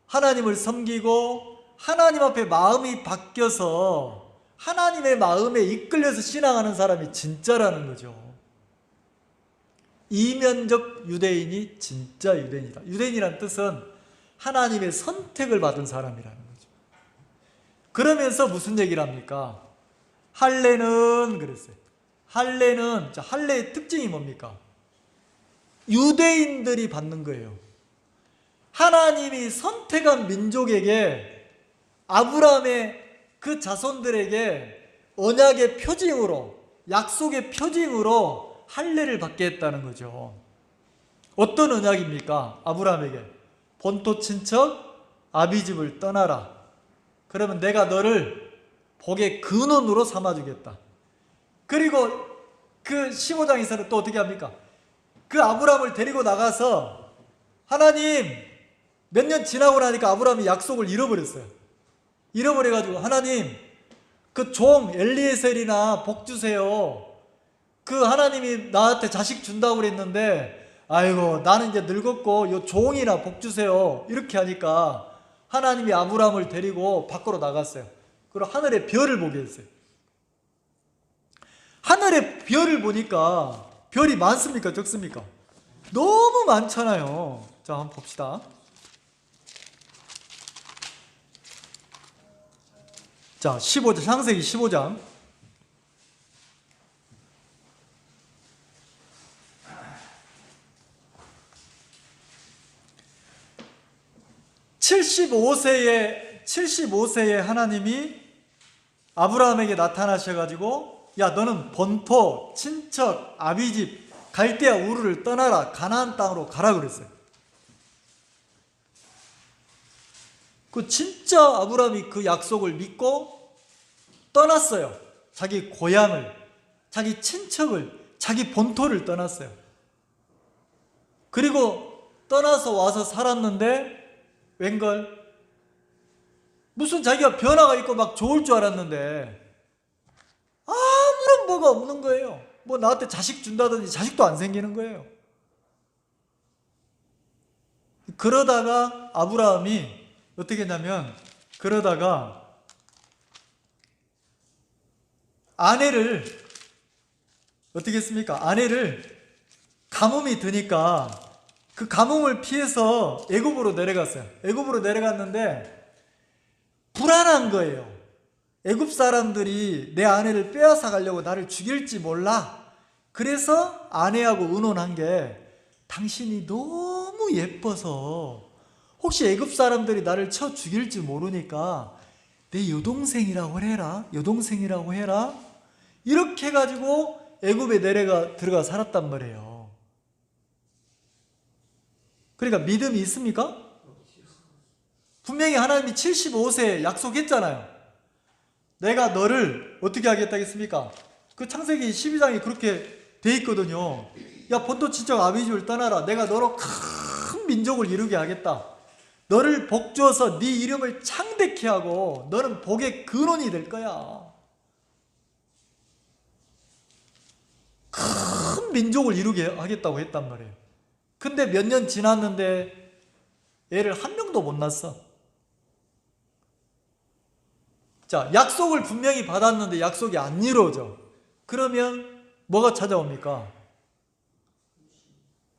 하나님을 섬기고 하나님 앞에 마음이 바뀌어서 하나님의 마음에 이끌려서 신앙하는 사람이 진짜라는 거죠. 이면적 유대인이 진짜 유대인이다. 유대인이란 뜻은 하나님의 선택을 받은 사람이라는 거죠. 그러면서 무슨 얘기를 합니까? 할례는 그랬어요. 할례의 특징이 뭡니까? 유대인들이 받는 거예요. 하나님이 선택한 민족에게 아브라함의 그 자손들에게 언약의 표징으로 약속의 표징으로 할례를 받게 했다는 거죠. 어떤 언약입니까? 아브라함에게 본토 친척 아비집을 떠나라. 그러면 내가 너를 복의 근원으로 삼아주겠다. 그리고 그 15장에서는 또 어떻게 합니까? 그 아브라함을 데리고 나가서 하나님 몇 년 지나고 나니까 아브라함이 약속을 잃어버렸어요. 잃어버려가지고 하나님 그 종 엘리에셀이나 복 주세요. 그 하나님이 나한테 자식 준다고 그랬는데 아이고 나는 이제 늙었고 요 종이나 복 주세요. 이렇게 하니까 하나님이 아브라함을 데리고 밖으로 나갔어요. 그리고 하늘의 별을 보게 했어요. 하늘의 별을 보니까 별이 많습니까? 적습니까? 너무 많잖아요. 자, 한번 봅시다. 자, 15장, 창세기 15장. (75세에) 하나님이 아브라함에게 나타나셔가지고 야 너는 본토, 친척, 아비집, 갈대아 우르를 떠나라. 가나안 땅으로 가라 그랬어요. 그 진짜 아브라함이 그 약속을 믿고 떠났어요. 자기 고향을, 자기 친척을, 자기 본토를 떠났어요. 그리고 떠나서 와서 살았는데 웬걸 무슨 자기가 변화가 있고 막 좋을 줄 알았는데 아무런 뭐가 없는 거예요. 뭐 나한테 자식 준다든지 자식도 안 생기는 거예요. 그러다가 아브라함이 어떻게 했냐면, 그러다가 아내를 어떻게 했습니까? 아내를 가뭄이 드니까 그 가뭄을 피해서 애굽으로 내려갔어요. 애굽으로 내려갔는데 불안한 거예요. 애굽 사람들이 내 아내를 빼앗아 가려고 나를 죽일지 몰라. 그래서 아내하고 의논한 게, 당신이 너무 예뻐서 혹시 애굽 사람들이 나를 쳐 죽일지 모르니까 내 여동생이라고 해라. 여동생이라고 해라. 이렇게 해가지고 애굽에 들어가 살았단 말이에요. 그러니까 믿음이 있습니까? 분명히 하나님이 75세에 약속했잖아요. 내가 너를 어떻게 하겠다 했습니까? 그 창세기 12장에 그렇게 돼 있거든요. 야, 본토 친척 아비집을 떠나라. 내가 너로 큰 민족을 이루게 하겠다. 너를 복주어서 네 이름을 창대케 하고 너는 복의 근원이 될 거야. 큰 민족을 이루게 하겠다고 했단 말이에요. 근데 몇 년 지났는데 애를 한 명도 못 낳았어. 자, 약속을 분명히 받았는데 약속이 안 이루어져. 그러면 뭐가 찾아옵니까?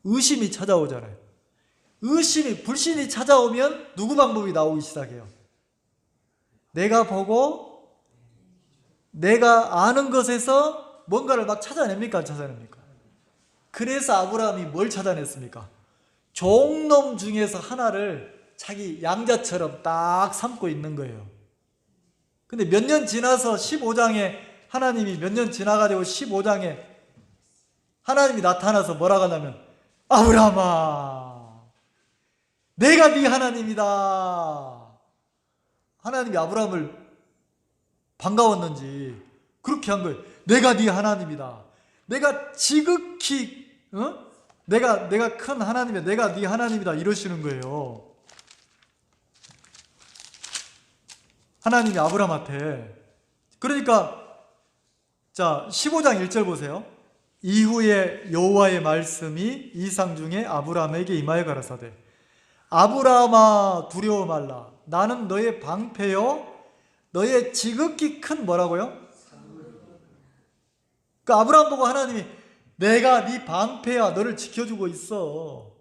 의심이 찾아오잖아요. 의심이, 불신이 찾아오면 누구 방법이 나오기 시작해요? 내가 보고 내가 아는 것에서 뭔가를 막 찾아냅니까? 안 찾아냅니까? 그래서 아브라함이 뭘 찾아냈습니까? 종놈 중에서 하나를 자기 양자처럼 딱 삼고 있는 거예요. 근데 몇 년 지나서 15장에 하나님이 몇 년 지나가지고 15장에 하나님이 나타나서 뭐라고 하냐면, 아브라함아, 내가 네 하나님이다. 하나님이 아브라함을 반가웠는지 그렇게 한 거예요. 내가 네 하나님이다. 내가 지극히 내가 큰 하나님이야. 내가 네 하나님이다. 이러시는 거예요. 하나님이 아브라함한테. 그러니까 자, 15장 1절 보세요. 이후에 여호와의 말씀이 이상 중에 아브라함에게 임하여 가라사대, 아브라함아 두려워 말라. 나는 너의 방패요 너의 지극히 큰 뭐라고요? 그 아브라함 보고 하나님이, 내가 네 방패야. 너를 지켜주고 있어.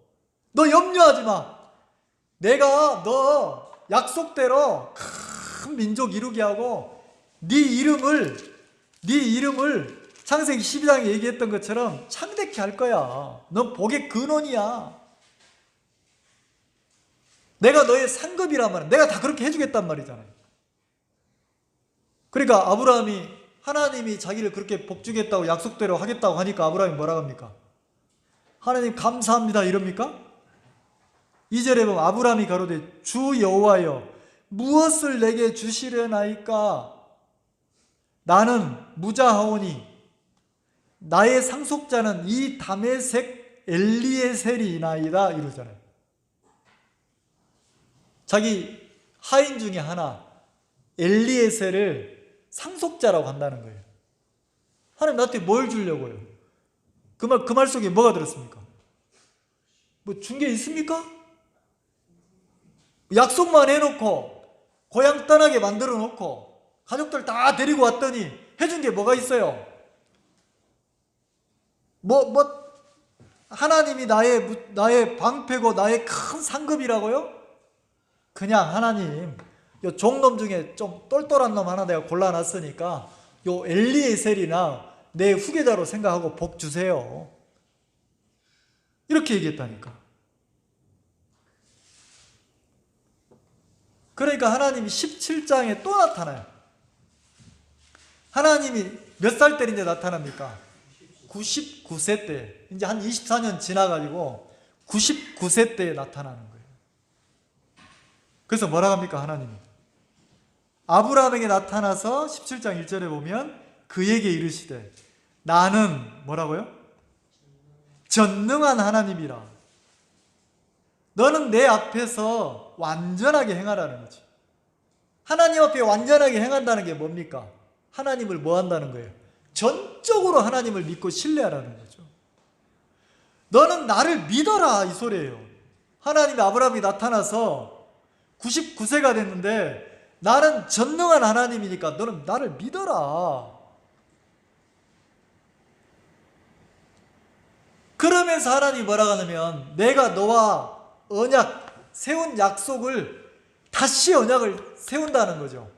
너 염려하지 마. 내가 너 약속대로 큰 민족 이루게 하고 네 이름을 창세기 12장에 얘기했던 것처럼 창대케 할 거야. 넌 복의 근원이야. 내가 너의 상급이란 말이야. 내가 다 그렇게 해주겠단 말이잖아요. 그러니까 아브라함이, 하나님이 자기를 그렇게 복주겠다고 약속대로 하겠다고 하니까 아브라함이 뭐라고 합니까? 하나님 감사합니다 이럽니까? 2절에 보면 아브라함이 가로되, 주 여호와여 무엇을 내게 주시려나이까? 나는 무자하오니 나의 상속자는 이 다메섹 엘리에셀이나이다 이러잖아요. 자기 하인 중에 하나 엘리에셀을 상속자라고 한다는 거예요. 하나님 나한테 뭘 주려고요? 그 말 속에 뭐가 들었습니까? 뭐 준 게 있습니까? 약속만 해놓고 고향 떠나게 만들어 놓고 가족들 다 데리고 왔더니 해준 게 뭐가 있어요? 하나님이 나의 방패고 나의 큰 상급이라고요? 그냥 하나님, 요 종놈 중에 좀 똘똘한 놈 하나 내가 골라놨으니까 요 엘리에셀이나 내 후계자로 생각하고 복 주세요. 이렇게 얘기했다니까. 그러니까 하나님이 17장에 또 나타나요. 하나님이 몇 살 때 이제 나타납니까? 99세 때. 이제 한 24년 지나가지고 99세 때에 나타나는 거예요. 그래서 뭐라고 합니까? 하나님이 아브라함에게 나타나서 17장 1절에 보면 그에게 이르시되, 나는 뭐라고요? 전능한 하나님이라. 너는 내 앞에서 완전하게 행하라는 거지. 하나님 앞에 완전하게 행한다는 게 뭡니까? 하나님을 뭐 한다는 거예요? 전적으로 하나님을 믿고 신뢰하라는 거죠. 너는 나를 믿어라 이 소리예요. 하나님이 아브라함이 나타나서 99세가 됐는데 나는 전능한 하나님이니까 너는 나를 믿어라. 그러면서 하나님이 뭐라고 하냐면 내가 너와 언약, 세운 약속을 다시 언약을 세운다는 거죠.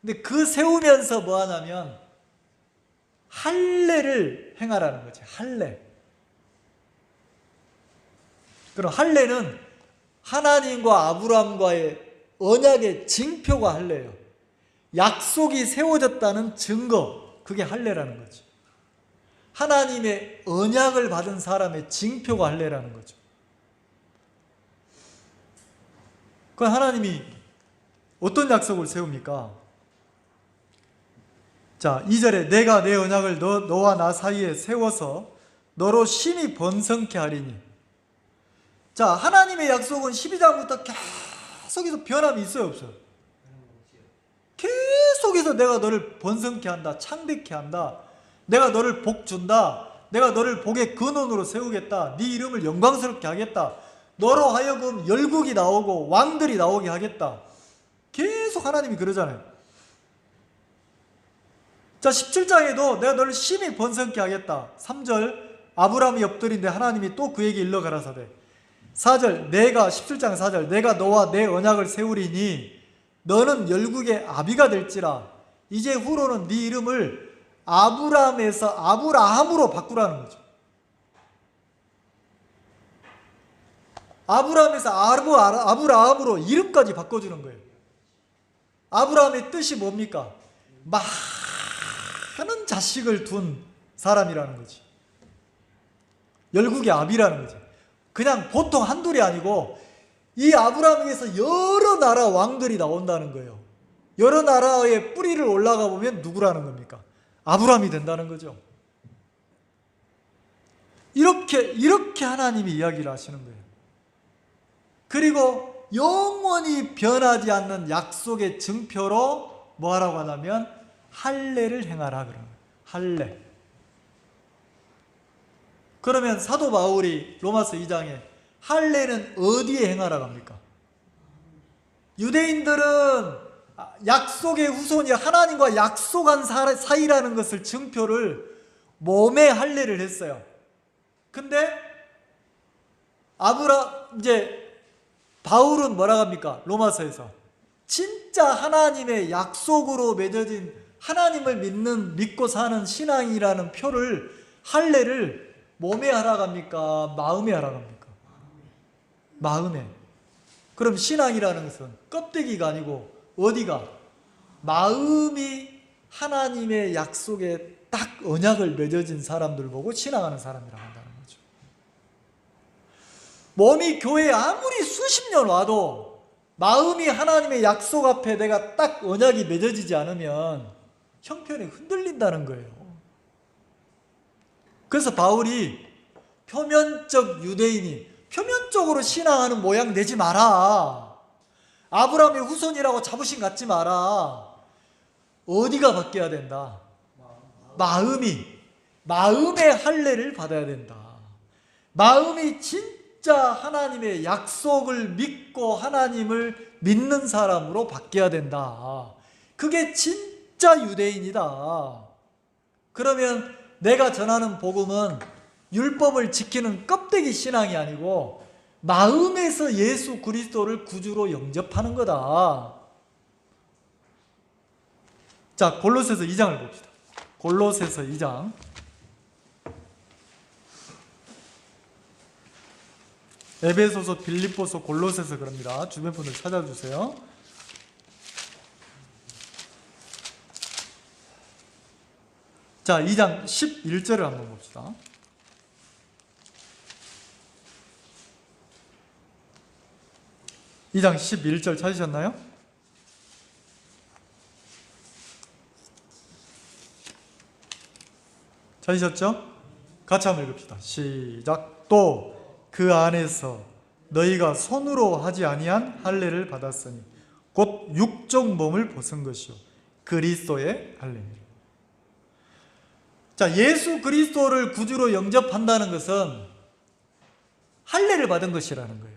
근데 그 세우면서 뭐 하냐면 할례를 행하라는 거지. 할례. 그럼 할례는 하나님과 아브라함과의 언약의 징표가 할례예요. 약속이 세워졌다는 증거, 그게 할례라는 거죠. 하나님의 언약을 받은 사람의 징표가 할례라는 거죠. 그럼 하나님이 어떤 약속을 세웁니까? 자, 2절에 내가 내 언약을 너와 나 사이에 세워서 너로 심히 번성케 하리니. 자, 하나님의 약속은 12장부터 계속해서 변함이 있어요, 없어요? 계속해서 내가 너를 번성케 한다, 창대케 한다, 내가 너를 복 준다, 내가 너를 복의 근원으로 세우겠다, 네 이름을 영광스럽게 하겠다, 너로 하여금 열국이 나오고 왕들이 나오게 하겠다. 계속 하나님이 그러잖아요. 자, 17장에도 내가 너를 심히 번성케 하겠다. 3절 아브라함이 엎드린데 하나님이 또 그에게 일러 가라사대. 4절 17장 4절 내가 너와 내 언약을 세우리니 너는 열국의 아비가 될지라. 이제 후로는 네 이름을 아브라함에서 아브라함으로 바꾸라는 거죠. 아브라함에서 아브라함으로 이름까지 바꿔주는 거예요. 아브라함의 뜻이 뭡니까? 많은 자식을 둔 사람이라는 거지. 열국의 아비라는 거지. 그냥 보통 한둘이 아니고 이 아브라함에게서 여러 나라 왕들이 나온다는 거예요. 여러 나라의 뿌리를 올라가 보면 누구라는 겁니까? 아브라함이 된다는 거죠. 이렇게 하나님이 이야기를 하시는 거예요. 그리고 영원히 변하지 않는 약속의 증표로 뭐 하라고 하냐면 할례를 행하라 그러는 거예요. 할례. 그러면 사도 바울이 로마서 2장에 할례는 어디에 행하라고 합니까? 유대인들은 약속의 후손이 하나님과 약속한 사이라는 것을 증표를 몸에 할례를 했어요. 근데 이제 바울은 뭐라고 합니까? 로마서에서 진짜 하나님의 약속으로 맺어진 하나님을 믿고 사는 신앙이라는 표를 할례를 몸에 하라고 합니까? 마음에 하라고 합니까? 마음에. 그럼 신앙이라는 것은 껍데기가 아니고 어디가? 마음이 하나님의 약속에 딱 언약을 맺어진 사람들 보고 신앙하는 사람이라고 한다는 거죠. 몸이 교회에 아무리 수십 년 와도 마음이 하나님의 약속 앞에 내가 딱 언약이 맺어지지 않으면 형편이 흔들린다는 거예요. 그래서 바울이 표면적 유대인이 표면적으로 신앙하는 모양 내지 마라. 아브라함의 후손이라고 자부심 갖지 마라. 어디가 바뀌어야 된다? 마음의 할례를 받아야 된다. 마음이 진짜 하나님의 약속을 믿고 하나님을 믿는 사람으로 바뀌어야 된다. 그게 진짜 유대인이다. 그러면 내가 전하는 복음은 율법을 지키는 껍데기 신앙이 아니고 마음에서 예수 그리스도를 구주로 영접하는 거다. 자, 골로새서 2장을 봅시다. 골로새서 2장. 에베소서, 빌립보서, 골로새서 그럽니다. 주변 분들 찾아주세요. 자, 2장 11절을 한번 봅시다. (2장 11절) 찾으셨나요? 찾으셨죠? 같이 한번 읽읍시다. 시작. 또 그 안에서 너희가 손으로 하지 아니한 할례를 받았으니 곧 육적 몸을 벗은 것이요 그리스도의 할례니라. 자, 예수 그리스도를 구주로 영접한다는 것은 할례를 받은 것이라는 거예요.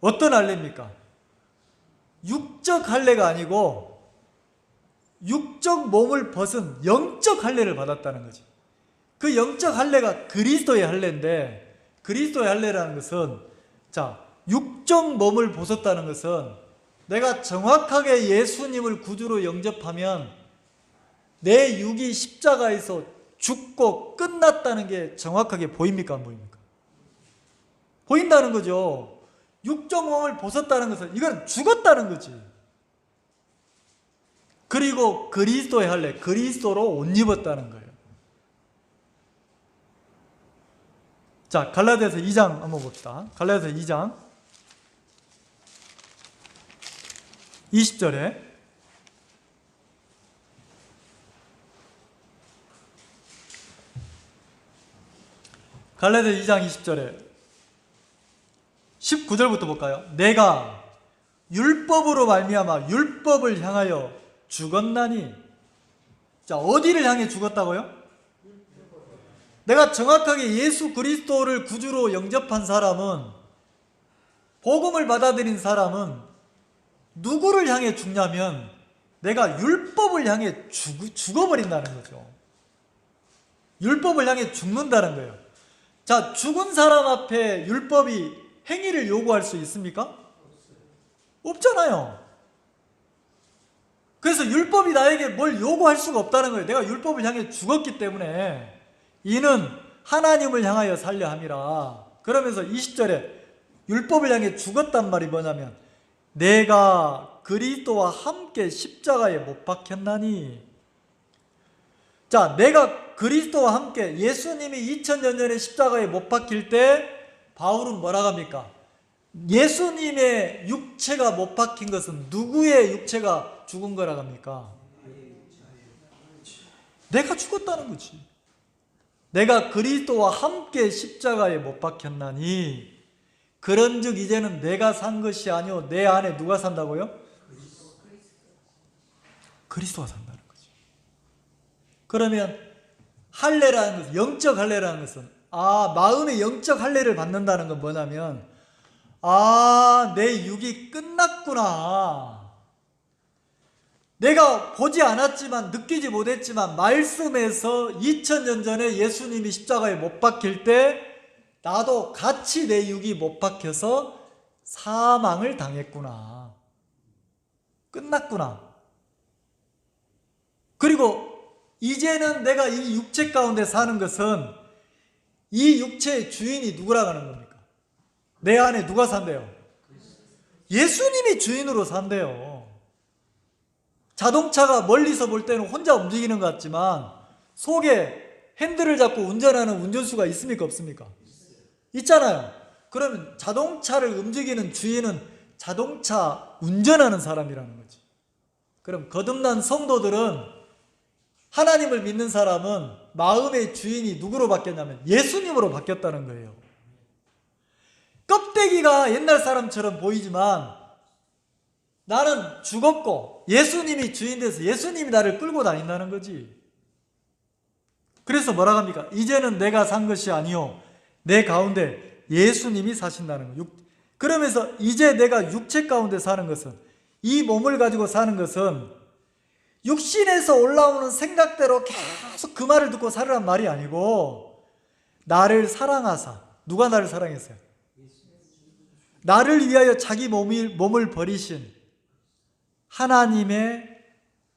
어떤 할례입니까? 육적 할례가 아니고 육적 몸을 벗은 영적 할례를 받았다는 거지. 그 영적 할례가 그리스도의 할례인데, 그리스도의 할례라는 것은, 자, 육적 몸을 벗었다는 것은 내가 정확하게 예수님을 구주로 영접하면 내 육이 십자가에서 죽고 끝났다는 게 정확하게 보입니까? 안 보입니까? 보인다는 거죠. 육적 몸을 벗었다는 것은 이건 죽었다는 거지. 그리고 그리스도의 할례, 그리스도로 옷 입었다는 거예요. 자, 갈라디아서 2장 한번 봅시다. 갈라디아서 2장 20절에 갈라디아서 2장 20절에 19절부터 볼까요? 내가 율법으로 말미암아 율법을 향하여 죽었나니. 자, 어디를 향해 죽었다고요? 내가 정확하게 예수 그리스도를 구주로 영접한 사람은, 복음을 받아들인 사람은 누구를 향해 죽냐면 내가 율법을 향해 죽어버린다는 거죠. 율법을 향해 죽는다는 거예요. 자, 죽은 사람 앞에 율법이 행위를 요구할 수 있습니까? 없잖아요. 그래서 율법이 나에게 뭘 요구할 수가 없다는 거예요. 내가 율법을 향해 죽었기 때문에 이는 하나님을 향하여 살려 함이라. 그러면서 20절에 율법을 향해 죽었단 말이 뭐냐면 내가 그리스도와 함께 십자가에 못 박혔나니. 자, 내가 그리스도와 함께, 예수님이 2000년 전에 십자가에 못 박힐 때 바울은 뭐라고 합니까? 예수님의 육체가 못 박힌 것은 누구의 육체가 죽은 거라고 합니까? 내가 죽었다는 거지. 내가 그리스도와 함께 십자가에 못 박혔나니 그런즉 이제는 내가 산 것이 아니오 내 안에 누가 산다고요? 그리스도가 산다는 거지. 그러면 할례라는 것은, 영적 할례라는 것은, 마음의 영적 할례를 받는다는 건 뭐냐면 내 육이 끝났구나. 내가 보지 않았지만, 느끼지 못했지만 말씀에서 2000년 전에 예수님이 십자가에 못 박힐 때 나도 같이 내 육이 못 박혀서 사망을 당했구나. 끝났구나. 그리고 이제는 내가 이 육체 가운데 사는 것은 이 육체의 주인이 누구라고 하는 겁니까? 내 안에 누가 산대요? 예수님이 주인으로 산대요. 자동차가 멀리서 볼 때는 혼자 움직이는 것 같지만 속에 핸들을 잡고 운전하는 운전수가 있습니까? 없습니까? 있잖아요. 그러면 자동차를 움직이는 주인은 자동차 운전하는 사람이라는 거지. 그럼 거듭난 성도들은, 하나님을 믿는 사람은 마음의 주인이 누구로 바뀌었냐면 예수님으로 바뀌었다는 거예요. 껍데기가 옛날 사람처럼 보이지만 나는 죽었고 예수님이 주인 돼서 예수님이 나를 끌고 다닌다는 거지. 그래서 뭐라고 합니까? 이제는 내가 산 것이 아니요 내 가운데 예수님이 사신다는 거예요. 그러면서 이제 내가 육체 가운데 사는 것은, 이 몸을 가지고 사는 것은 육신에서 올라오는 생각대로 계속 그 말을 듣고 살으란 말이 아니고, 나를 사랑하사, 누가 나를 사랑했어요? 나를 위하여 자기 몸을 버리신 하나님의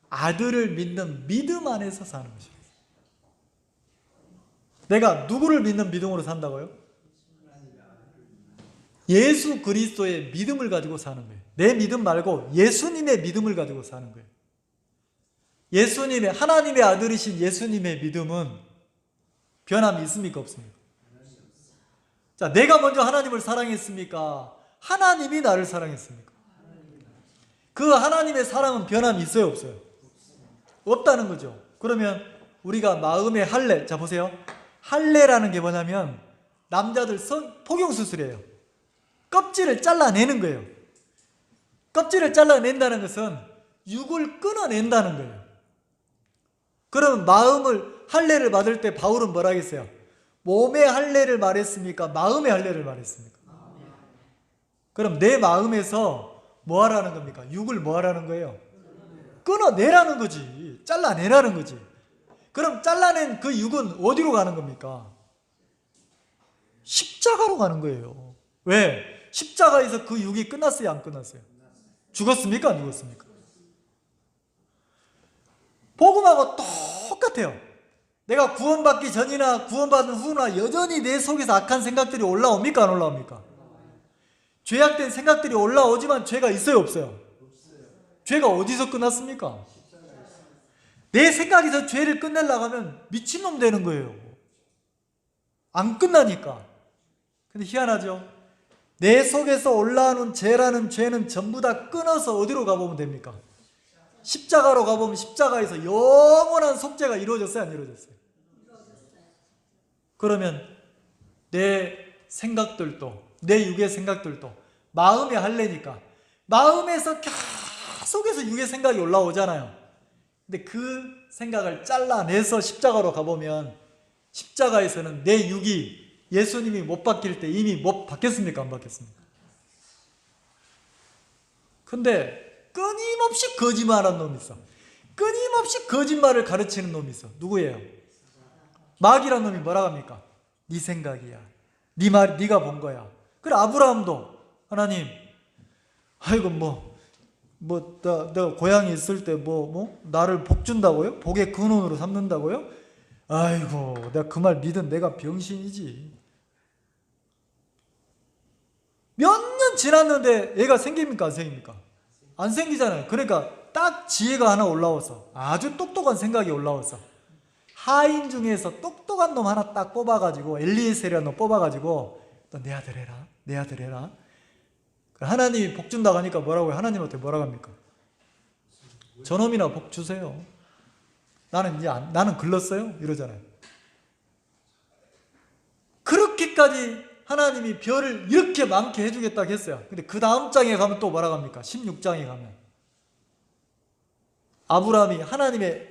아들을 믿는 믿음 안에서 사는 것입니다. 내가 누구를 믿는 믿음으로 산다고요? 예수 그리스도의 믿음을 가지고 사는 거예요. 내 믿음 말고 예수님의 믿음을 가지고 사는 거예요. 예수님의, 하나님의 아들이신 예수님의 믿음은 변함이 있습니까? 없습니까? 자, 내가 먼저 하나님을 사랑했습니까? 하나님이 나를 사랑했습니까? 그 하나님의 사랑은 변함이 있어요? 없어요? 없다는 거죠. 그러면 우리가 마음의 할례, 자 보세요. 할례라는 게 뭐냐면 남자들 포경수술이에요. 껍질을 잘라내는 거예요. 껍질을 잘라낸다는 것은 육을 끊어낸다는 거예요. 그러면 마음을, 할례를 받을 때 바울은 뭐라 했어요? 몸의 할례를 말했습니까? 마음의 할례를 말했습니까? 그럼 내 마음에서 뭐 하라는 겁니까? 육을 뭐 하라는 거예요? 끊어내라는 거지. 잘라내라는 거지. 그럼 잘라낸 그 육은 어디로 가는 겁니까? 십자가로 가는 거예요. 왜? 십자가에서 그 육이 끝났어요, 안 끝났어요? 죽었습니까, 안 죽었습니까? 복음하고 똑같아요. 내가 구원받기 전이나 구원받은 후나 여전히 내 속에서 악한 생각들이 올라옵니까, 안 올라옵니까? 죄악된 생각들이 올라오지만 죄가 있어요, 없어요? 죄가 어디서 끝났습니까? 내 생각에서 죄를 끝내려고 하면 미친놈 되는 거예요. 안 끝나니까. 근데 희한하죠? 내 속에서 올라오는 죄라는 죄는 전부 다 끊어서 어디로 가보면 됩니까? 십자가로 가보면 십자가에서 영원한 속죄가 이루어졌어요, 안 이루어졌어요? 그러면 내 생각들도, 내 육의 생각들도 마음에 할래니까 마음에서 계속해서 육의 생각이 올라오잖아요. 근데 그 생각을 잘라내서 십자가로 가보면 십자가에서는 내 육이 예수님이 못 바뀔 때 이미 못 바뀌었습니까, 안 바뀌었습니까? 근데 끊임없이 거짓말하는 놈이 있어. 끊임없이 거짓말을 가르치는 놈이 있어. 누구예요? 마귀라는 놈이 뭐라고 합니까? 네 생각이야. 네 말, 네가 본 거야. 그래, 아브라함도 하나님, 아이고 내가 고향에 있을 때 나를 복 준다고요? 복의 근원으로 삼는다고요? 아이고, 내가 그 말 믿은 내가 병신이지. 몇 년 지났는데 애가 생깁니까, 안 생깁니까? 안 생기잖아요. 그러니까 딱 지혜가 하나 올라와서, 아주 똑똑한 생각이 올라와서 하인 중에서 똑똑한 놈 하나 딱 뽑아가지고, 엘리에셀이라는 놈 뽑아가지고, 너 내 아들 해라, 내 아들 해라. 하나님이 복 준다고 하니까 뭐라고요? 하나님한테 뭐라고 합니까? 저놈이나 복 주세요. 나는 글렀어요? 이러잖아요. 그렇게까지 하나님이 별을 이렇게 많게 해주겠다고 했어요. 근데 그 다음 장에 가면 또 뭐라고 합니까? 16장에 가면 아브라함이 하나님의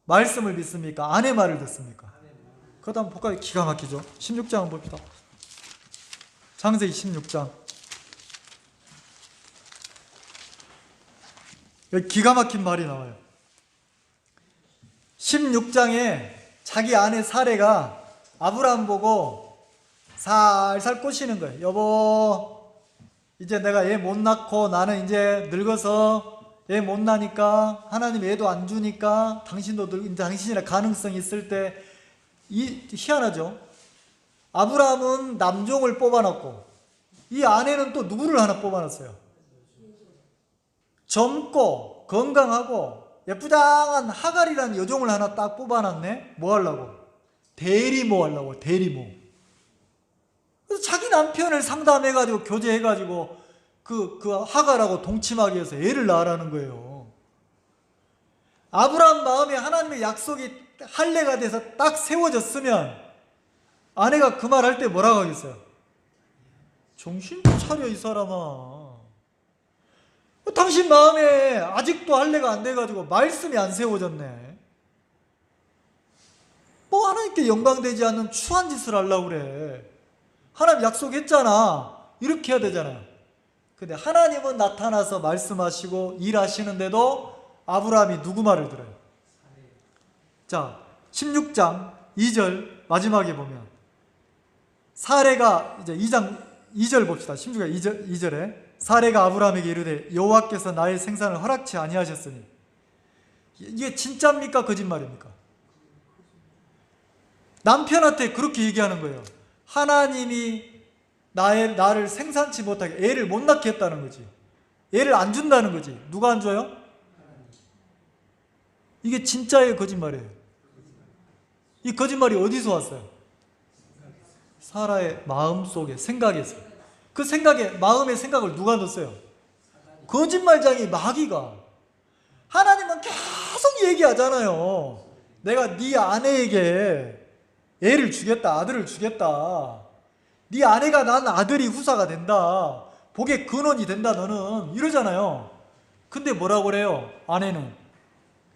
말씀을 믿습니까? 아내 말을 듣습니까? 그 다음 복각이 기가 막히죠. 16장 한번 봅시다. 창세기 16장. 여기 기가 막힌 말이 나와요. 16장에 자기 아내 사레가 아브라함 보고 살살 꼬시는 거예요. 여보, 이제 내가 애 못 낳고 나는 이제 늙어서 애 못 낳으니까 하나님 애도 안 주니까 당신도 이제 당신이랑 가능성이 있을 때 희한하죠. 아브라함은 남종을 뽑아놨고 이 아내는 또 누구를 하나 뽑아놨어요? 젊고 건강하고 예쁘장한 하갈이라는 여종을 하나 딱 뽑아놨네. 뭐 하려고? 대리모 하려고. 대리모. 그래서 자기 남편을 상담해가지고 교제해가지고 그 하갈하고 동침하기 위해서 애를 낳으라는 거예요. 아브라함 마음에 하나님의 약속이 할례가 돼서 딱 세워졌으면 아내가 그 말 할 때 뭐라고 하겠어요? 정신 차려 이 사람아. 당신 마음에 아직도 할례가 안 돼가지고 말씀이 안 세워졌네. 뭐 하나님께 영광되지 않는 추한 짓을 하려고 그래. 하나님 약속했잖아. 이렇게 해야 되잖아요. 근데 하나님은 나타나서 말씀하시고 일하시는데도 아브라함이 누구 말을 들어요? 자, 16장 2절 마지막에 보면 사레가 이제 2절 봅시다. 16장 2절에 사레가 아브라함에게 이르되 여호와께서 나의 생산을 허락치 아니하셨으니. 이게 진짜입니까, 거짓말입니까? 남편한테 그렇게 얘기하는 거예요. 하나님이 나를 생산치 못하게 애를 못 낳게 했다는 거지. 애를 안 준다는 거지. 누가 안 줘요? 이게 진짜의 거짓말이에요. 이 거짓말이 어디서 왔어요? 사라의 마음속에, 생각에서. 그 생각에, 마음의 생각을 누가 넣었어요? 거짓말장이 마귀가. 하나님은 계속 얘기하잖아요. 내가 네 아내에게 애를 주겠다, 아들을 주겠다. 네 아내가 난 아들이 후사가 된다. 복의 근원이 된다 너는. 이러잖아요. 근데 뭐라고 그래요? 아내는.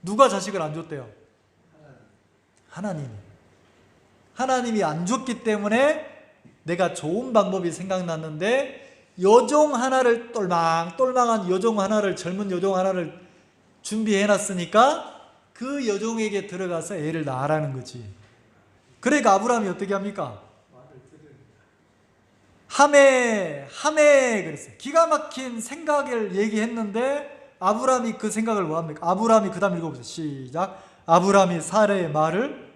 누가 자식을 안 줬대요? 하나님이 안 줬기 때문에 내가 좋은 방법이 생각났는데 여종 하나를 똘망똘망한 여종 하나를 젊은 여종 하나를 준비해놨으니까 그 여종에게 들어가서 애를 낳으라는 거지. 그러니까 아브라함이 어떻게 합니까? 하메 그랬어요. 기가 막힌 생각을 얘기했는데 아브라함이 그 생각을 뭐 합니까? 아브라함이 그 다음 읽어보세요. 시작. 아브라함이 사라의 말을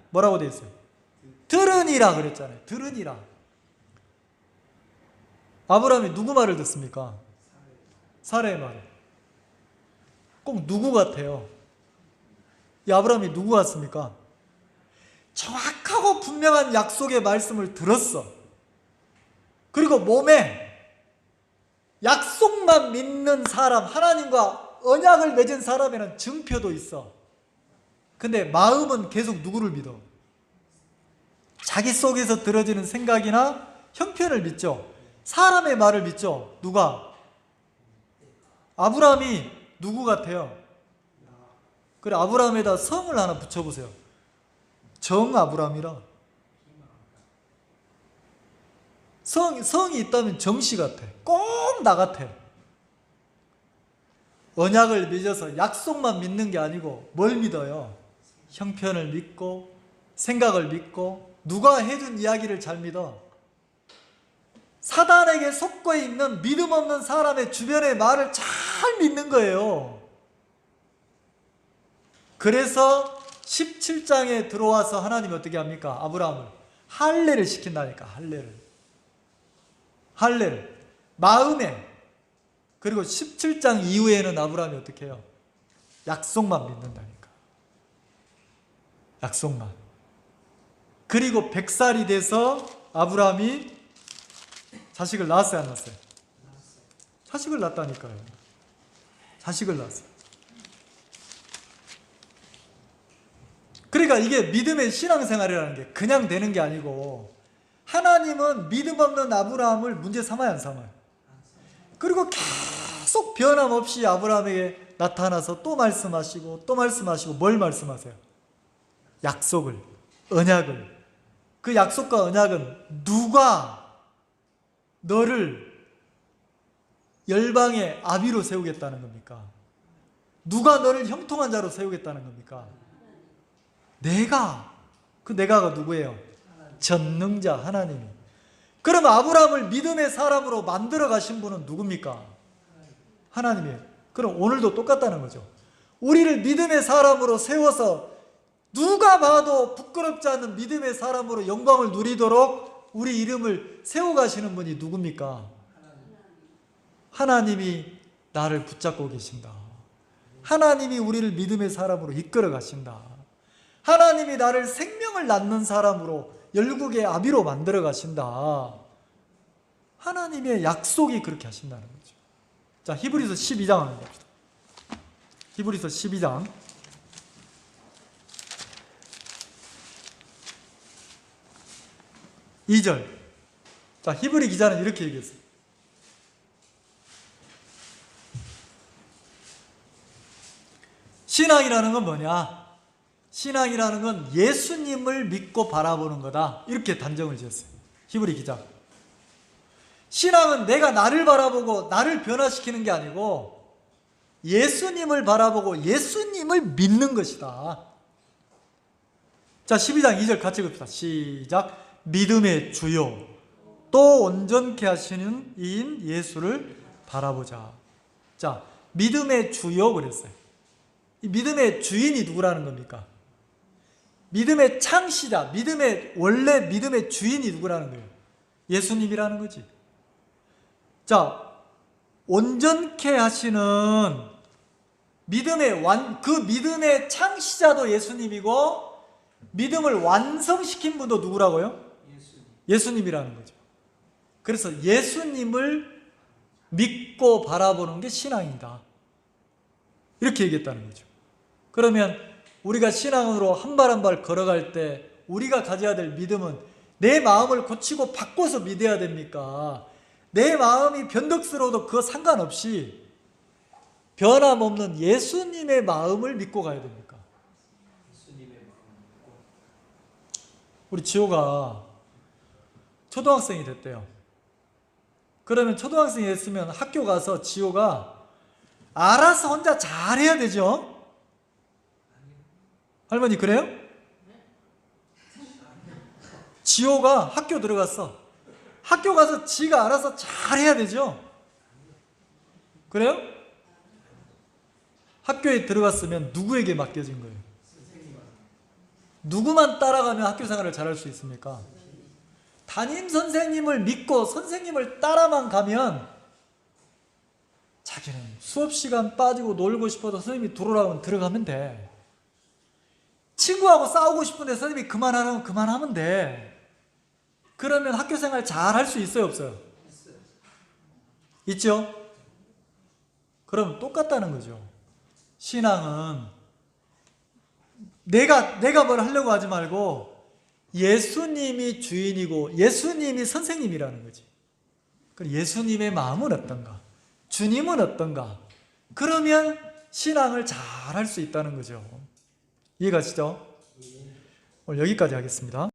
뭐라고 되어 있어요? 들으니라 그랬잖아요. 들으니라. 아브라함이 누구 말을 듣습니까? 사라의 말을. 꼭 누구 같아요? 이 아브라함이 누구 같습니까? 정확하고 분명한 약속의 말씀을 들었어. 그리고 몸에 약속만 믿는 사람, 하나님과 언약을 맺은 사람에는 증표도 있어. 근데 마음은 계속 누구를 믿어? 자기 속에서 들어지는 생각이나 형편을 믿죠. 사람의 말을 믿죠. 누가? 아브라함이 누구 같아요? 그래, 아브라함에다 성을 하나 붙여보세요. 정 아브라함이라. 성이 있다면 정씨 같아. 꼭 나 같아. 언약을 맺어서 약속만 믿는 게 아니고 뭘 믿어요? 형편을 믿고 생각을 믿고 누가 해준 이야기를 잘 믿어. 사단에게 속고 있는 믿음 없는 사람의 주변의 말을 잘 믿는 거예요. 그래서 17장에 들어와서 하나님이 어떻게 합니까? 아브라함을 할례를 시킨다니까. 할례를 마음에. 그리고 17장 이후에는 아브라함이 어떻게 해요? 약속만 믿는다니까. 약속만. 그리고 100살이 돼서 아브라함이 자식을 낳았어요, 안 낳았어요? 자식을 낳았다니까요. 자식을 낳았어요. 그러니까 이게 믿음의 신앙생활이라는 게 그냥 되는 게 아니고, 하나님은 믿음 없는 아브라함을 문제 삼아요, 안 삼아요? 그리고 계속 변함없이 아브라함에게 나타나서 또 말씀하시고 또 말씀하시고. 뭘 말씀하세요? 약속을, 언약을. 그 약속과 언약은 누가 너를 열방의 아비로 세우겠다는 겁니까? 누가 너를 형통한 자로 세우겠다는 겁니까? 내가. 그 내가가 누구예요? 전능자 하나님이. 그럼 아브라함을 믿음의 사람으로 만들어 가신 분은 누굽니까? 하나님이에요. 그럼 오늘도 똑같다는 거죠. 우리를 믿음의 사람으로 세워서 누가 봐도 부끄럽지 않은 믿음의 사람으로 영광을 누리도록 우리 이름을 세워가시는 분이 누굽니까? 하나님이 나를 붙잡고 계신다. 하나님이 우리를 믿음의 사람으로 이끌어 가신다. 하나님이 나를 생명을 낳는 사람으로 열국의 아비로 만들어 가신다. 하나님의 약속이 그렇게 하신다는 거죠. 자, 히브리서 12장 한번 봅시다. 히브리서 12장 2절. 자, 히브리 기자는 이렇게 얘기했어요. 신앙이라는 건 뭐냐? 신앙이라는 건 예수님을 믿고 바라보는 거다. 이렇게 단정을 지었어요. 히브리 기자. 신앙은 내가 나를 바라보고 나를 변화시키는 게 아니고 예수님을 바라보고 예수님을 믿는 것이다. 자, 12장 2절 같이 봅시다. 시작. 믿음의 주요 또 온전케 하시는 이인 예수를 바라보자. 자, 믿음의 주요 그랬어요. 이 믿음의 주인이 누구라는 겁니까? 믿음의 창시자, 원래 믿음의 주인이 누구라는 거예요? 예수님이라는 거지. 자, 온전케 하시는 그 믿음의 창시자도 예수님이고 믿음을 완성시킨 분도 누구라고요? 예수님이라는 거죠. 그래서 예수님을 믿고 바라보는 게 신앙이다. 이렇게 얘기했다는 거죠. 그러면 우리가 신앙으로 한 발 한 발 걸어갈 때 우리가 가져야 될 믿음은 내 마음을 고치고 바꿔서 믿어야 됩니까? 내 마음이 변덕스러워도 그거 상관없이 변함없는 예수님의 마음을 믿고 가야 됩니까? 우리 지호가 초등학생이 됐대요. 그러면 초등학생이 했으면 학교 가서 지호가 알아서 혼자 잘해야 되죠? 할머니 그래요? 지호가 학교 들어갔어. 학교 가서 지가 알아서 잘해야 되죠? 그래요? 학교에 들어갔으면 누구에게 맡겨진 거예요? 누구만 따라가면 학교 생활을 잘할 수 있습니까? 담임 선생님을 믿고 선생님을 따라만 가면 자기는 수업 시간 빠지고 놀고 싶어도 선생님이 들어오라면 들어가면 돼. 친구하고 싸우고 싶은데 선생님이 그만하라면 그만하면 돼. 그러면 학교 생활 잘 할 수 있어요, 없어요? 있죠? 그럼 똑같다는 거죠. 신앙은 내가 뭘 하려고 하지 말고 예수님이 주인이고 예수님이 선생님이라는 거지. 예수님의 마음은 어떤가? 주님은 어떤가? 그러면 신앙을 잘 할 수 있다는 거죠. 이해가시죠? 오늘 여기까지 하겠습니다.